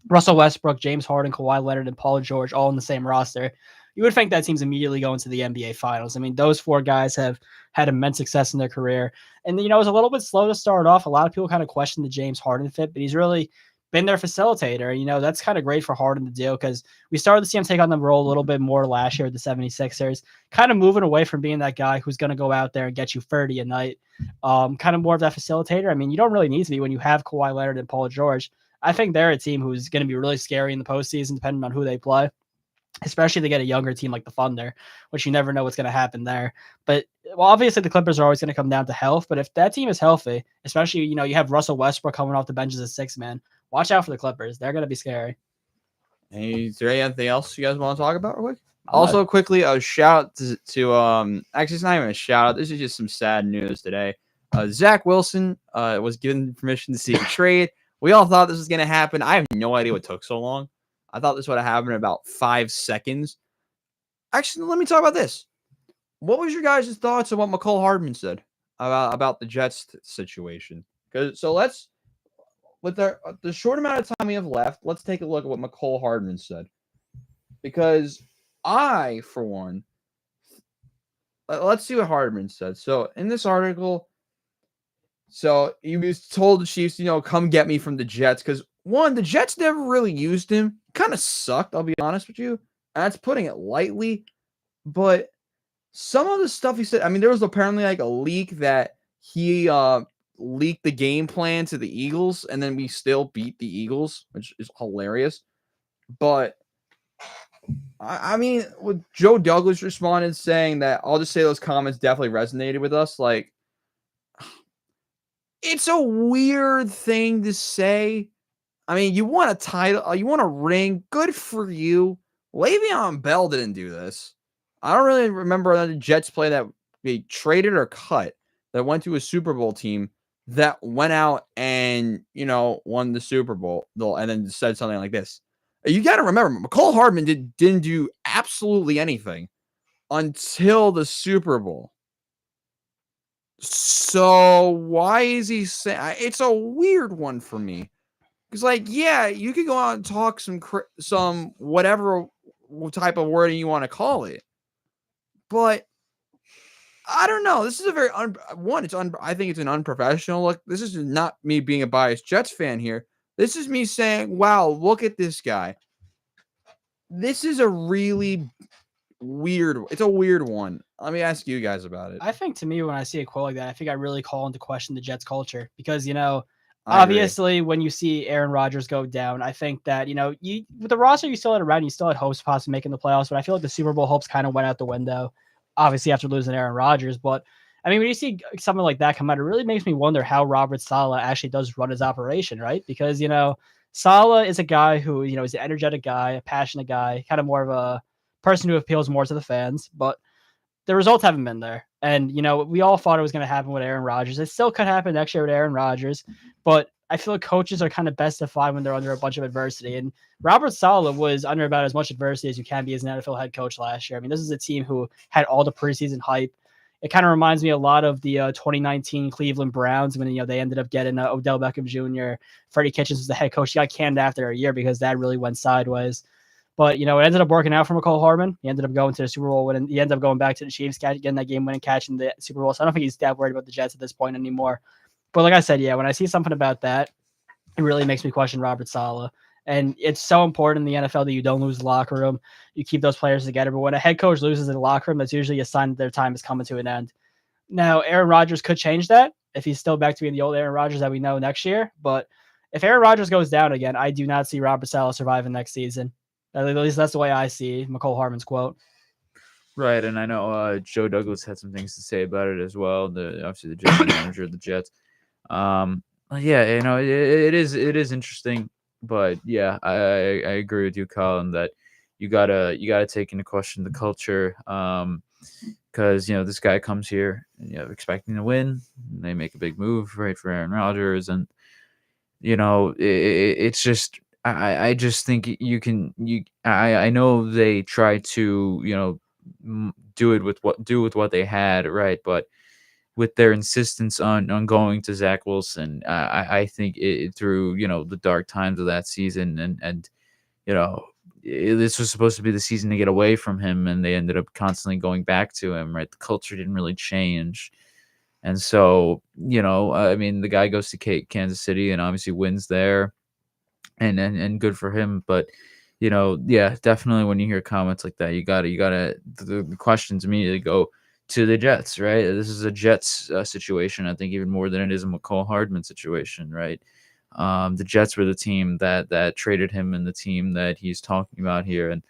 Russell Westbrook, James Harden, Kawhi Leonard, and Paul George all in the same roster, you would think that team's immediately going to the NBA Finals. I mean, those 4 guys have had immense success in their career. And, it was a little bit slow to start off. A lot of people kind of question the James Harden fit, but he's really been their facilitator. That's kind of great for Harden to do because we started to see him take on the role a little bit more last year with the 76ers, kind of moving away from being that guy who's going to go out there and get you 30 a night, kind of more of that facilitator. I mean, you don't really need to be when you have Kawhi Leonard and Paul George. I think they're a team who's going to be really scary in the postseason, depending on who they play, especially if they get a younger team like the Thunder, which you never know what's going to happen there. But obviously the Clippers are always going to come down to health. But if that team is healthy, especially, you have Russell Westbrook coming off the bench as a 6-man, watch out for the Clippers. They're going to be scary. Is there anything else you guys want to talk about real quick? Also, quickly, a shout to actually, it's not even a shout out. This is just some sad news today. Zach Wilson was given permission to seek a trade. We all thought this was going to happen. I have no idea what took so long. I thought this would have happened in about 5 seconds. Actually, let me talk about this. What was your guys' thoughts on what McCall Hardman said about the Jets situation? With the short amount of time we have left, let's take a look at what McCall Hardman said. Because I, for one, let's see what Hardman said. So in this article, he was told the Chiefs, come get me from the Jets. Because one, the Jets never really used him. Kind of sucked, I'll be honest with you. That's putting it lightly. But some of the stuff he said, I mean, there was apparently like a leak that he leaked the game plan to the Eagles, and then we still beat the Eagles, which is hilarious. But I mean, with Joe Douglas responded saying that, I'll just say those comments definitely resonated with us. Like, it's a weird thing to say. I mean, you want a title, you want a ring, good for you. Le'Veon Bell didn't do this. I don't really remember another Jets play that they traded or cut that went to a Super Bowl team that went out and, won the Super Bowl and then said something like this. You got to remember, McCall Hardman didn't do absolutely anything until the Super Bowl. So why is he saying it's a weird one for me? Because, yeah, you could go out and talk some whatever type of wording you want to call it, but I don't know. This is a very I think it's an unprofessional look. This is not me being a biased Jets fan here. This is me saying, wow, look at this guy. This is a really weird. It's a weird one. Let me ask you guys about it. I think to me, when I see a quote like that, I think I really call into question the Jets culture because, obviously when you see Aaron Rodgers go down, I think that, with the roster you still had around, you still had hopes of possibly making the playoffs, but I feel like the Super Bowl hopes kind of went out the window, obviously after losing Aaron Rodgers. But I mean, when you see something like that come out, it really makes me wonder how Robert Saleh actually does run his operation, right? Because, Saleh is a guy who, is an energetic guy, a passionate guy, kind of more of a person who appeals more to the fans, but the results haven't been there. And, we all thought it was going to happen with Aaron Rodgers. It still could happen next year with Aaron Rodgers, but I feel like coaches are kind of best defined when they're under a bunch of adversity. And Robert Saleh was under about as much adversity as you can be as an NFL head coach last year. I mean, this is a team who had all the preseason hype. It kind of reminds me a lot of the 2019 Cleveland Browns when, they ended up getting Odell Beckham Jr. Freddie Kitchens was the head coach. He got canned after a year because that really went sideways. But, it ended up working out for McCall Hardman. He ended up going to the Super Bowl and he ended up going back to the Chiefs, getting that game-winning catch in the Super Bowl. So I don't think he's that worried about the Jets at this point anymore. But like I said, yeah, when I see something about that, it really makes me question Robert Saleh. And it's so important in the NFL that you don't lose the locker room. You keep those players together. But when a head coach loses in the locker room, that's usually a sign that their time is coming to an end. Now, Aaron Rodgers could change that if he's still back to being the old Aaron Rodgers that we know next year. But if Aaron Rodgers goes down again, I do not see Robert Saleh surviving next season. At least that's the way I see McCall Hardman's quote. Right, and I know Joe Douglas had some things to say about it as well. Obviously the general manager of the Jets. Yeah, it is interesting, but yeah, I agree with you, Colin, that you gotta take into question the culture, because this guy comes here, expecting to win. And they make a big move, right, for Aaron Rodgers, and it's just. I just think I know they try to do with what they had, right, but with their insistence on going to Zach Wilson, I think through the dark times of that season, and this was supposed to be the season to get away from him, and they ended up constantly going back to him, right? The culture didn't really change. And so, I mean, the guy goes to Kansas City and obviously wins there. And good for him, but yeah, definitely when you hear comments like that, you gotta the questions immediately go to the Jets, right? This is a Jets situation, I think, even more than it is a McCall Hardman situation, right? The Jets were the team that traded him, and the team that he's talking about here, and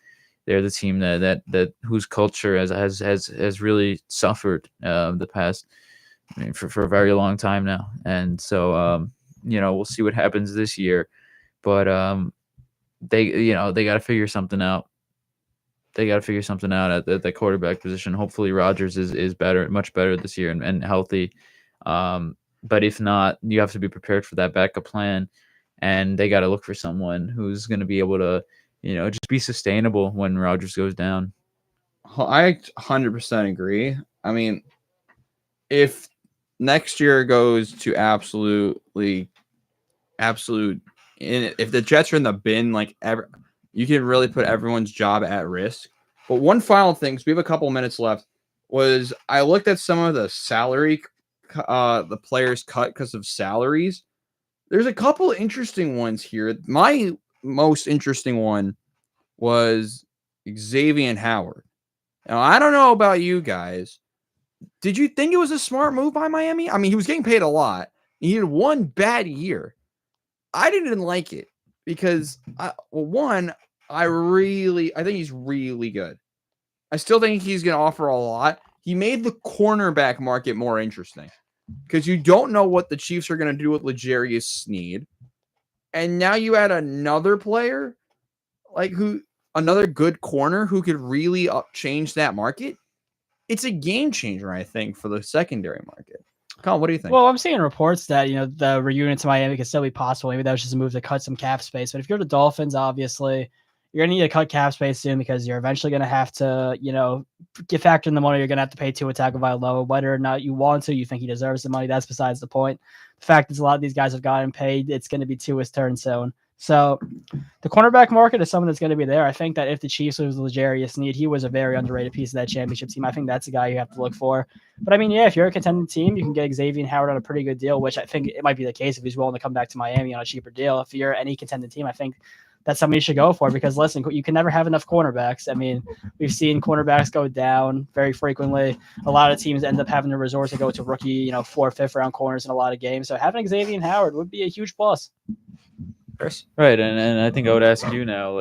they're the team that whose culture has really suffered the past, for a very long time now, and so we'll see what happens this year. But they got to figure something out. They got to figure something out at the quarterback position. Hopefully Rodgers is better, much better this year and healthy. But if not, you have to be prepared for that backup plan, and they got to look for someone who's going to be able to, just be sustainable when Rodgers goes down. I 100% agree. I mean, if next year goes to absolute, if the Jets are in the bin, you can really put everyone's job at risk. But one final thing, because we have a couple minutes left, was I looked at some of the salary, the players cut because of salaries. There's a couple interesting ones here. My most interesting one was Xavier Howard. Now, I don't know about you guys. Did you think it was a smart move by Miami? I mean, he was getting paid a lot. He had one bad year. I didn't like it because, I think he's really good. I still think he's going to offer a lot. He made the cornerback market more interesting because you don't know what the Chiefs are going to do with L'Jarius Sneed. And now you add another player, another good corner who could really change that market. It's a game changer, I think, for the secondary market. Colin, what do you think? Well, I'm seeing reports that, the reunion to Miami could still be possible. Maybe that was just a move to cut some cap space. But if you're the Dolphins, obviously, you're going to need to cut cap space soon because you're eventually going to have to, get factor in the money you're going to have to pay Tua Tagovailoa. Whether or not you want to, you think he deserves the money, that's besides the point. The fact is a lot of these guys have gotten paid. It's going to be Tua's turn soon. So the cornerback market is something that's going to be there. I think that if the Chiefs lose L'Jarius Sneed, he was a very underrated piece of that championship team. I think that's a guy you have to look for. But I mean, yeah, if you're a contending team, you can get Xavier Howard on a pretty good deal, which I think it might be the case if he's willing to come back to Miami on a cheaper deal. If you're any contending team, I think that's something you should go for because, listen, you can never have enough cornerbacks. I mean, we've seen cornerbacks go down very frequently. A lot of teams end up having to resort to go to rookie, 4th, 5th round corners in a lot of games. So having Xavier Howard would be a huge plus. Chris? Right, and I think I would ask you now,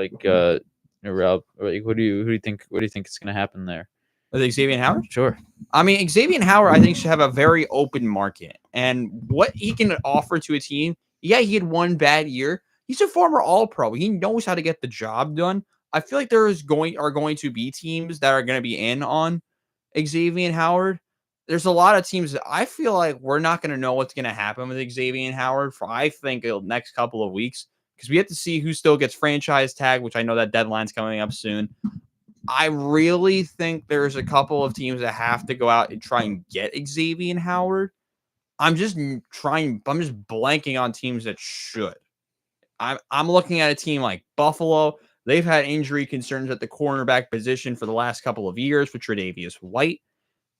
Rob, what do you think is going to happen there? With Xavier Howard? Sure. I mean, Xavier Howard, I think, should have a very open market. And what he can offer to a team, yeah, he had one bad year. He's a former All-Pro. He knows how to get the job done. I feel like are going to be teams that are going to be in on Xavier Howard. There's a lot of teams that I feel like we're not going to know what's going to happen with Xavier Howard for, I think, the next couple of weeks, because we have to see who still gets franchise tag, which I know that deadline's coming up soon. I really think there's a couple of teams that have to go out and try and get Xavier Howard. I'm just blanking on teams that should. I'm looking at a team like Buffalo. They've had injury concerns at the cornerback position for the last couple of years with Tre'Davious White.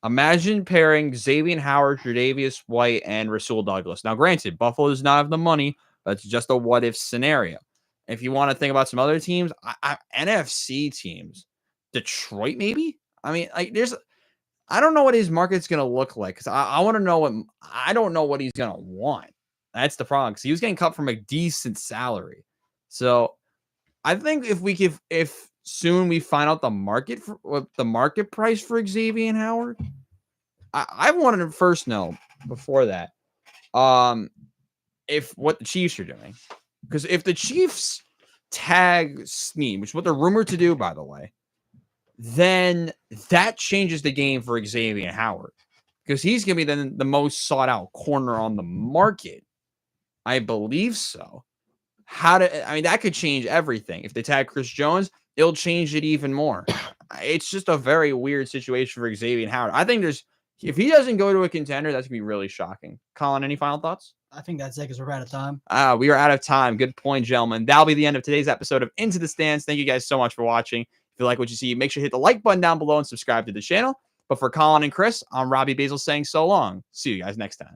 Imagine pairing Xavier Howard, Tre'Davious White, and Rasul Douglas. Now, granted, Buffalo does not have the money. That's just a what-if scenario. If you want to think about some other teams, NFC teams, Detroit maybe? I mean, like, I don't know what his market's going to look like, because I want to know I don't know what he's going to want. That's the problem, because he was getting cut from a decent salary. So I think if soon we find out the market for what the market price for Xavier Howard, I wanted to first know before that, if what the Chiefs are doing, because if the Chiefs tag Snead, which is what they're rumored to do, by the way, then that changes the game for Xavier Howard, because he's going to be the most sought out corner on the market. I believe so. That could change everything. If they tag Chris Jones, it'll change it even more. It's just a very weird situation for Xavier Howard. I think if he doesn't go to a contender, that's going to be really shocking. Colin, any final thoughts? I think that's it, because we're out of time. We are out of time. Good point, gentlemen. That'll be the end of today's episode of Into the Stands. Thank you guys so much for watching. If you like what you see, make sure to hit the like button down below and subscribe to the channel. But for Colin and Chris, I'm Robbie Basil saying so long. See you guys next time.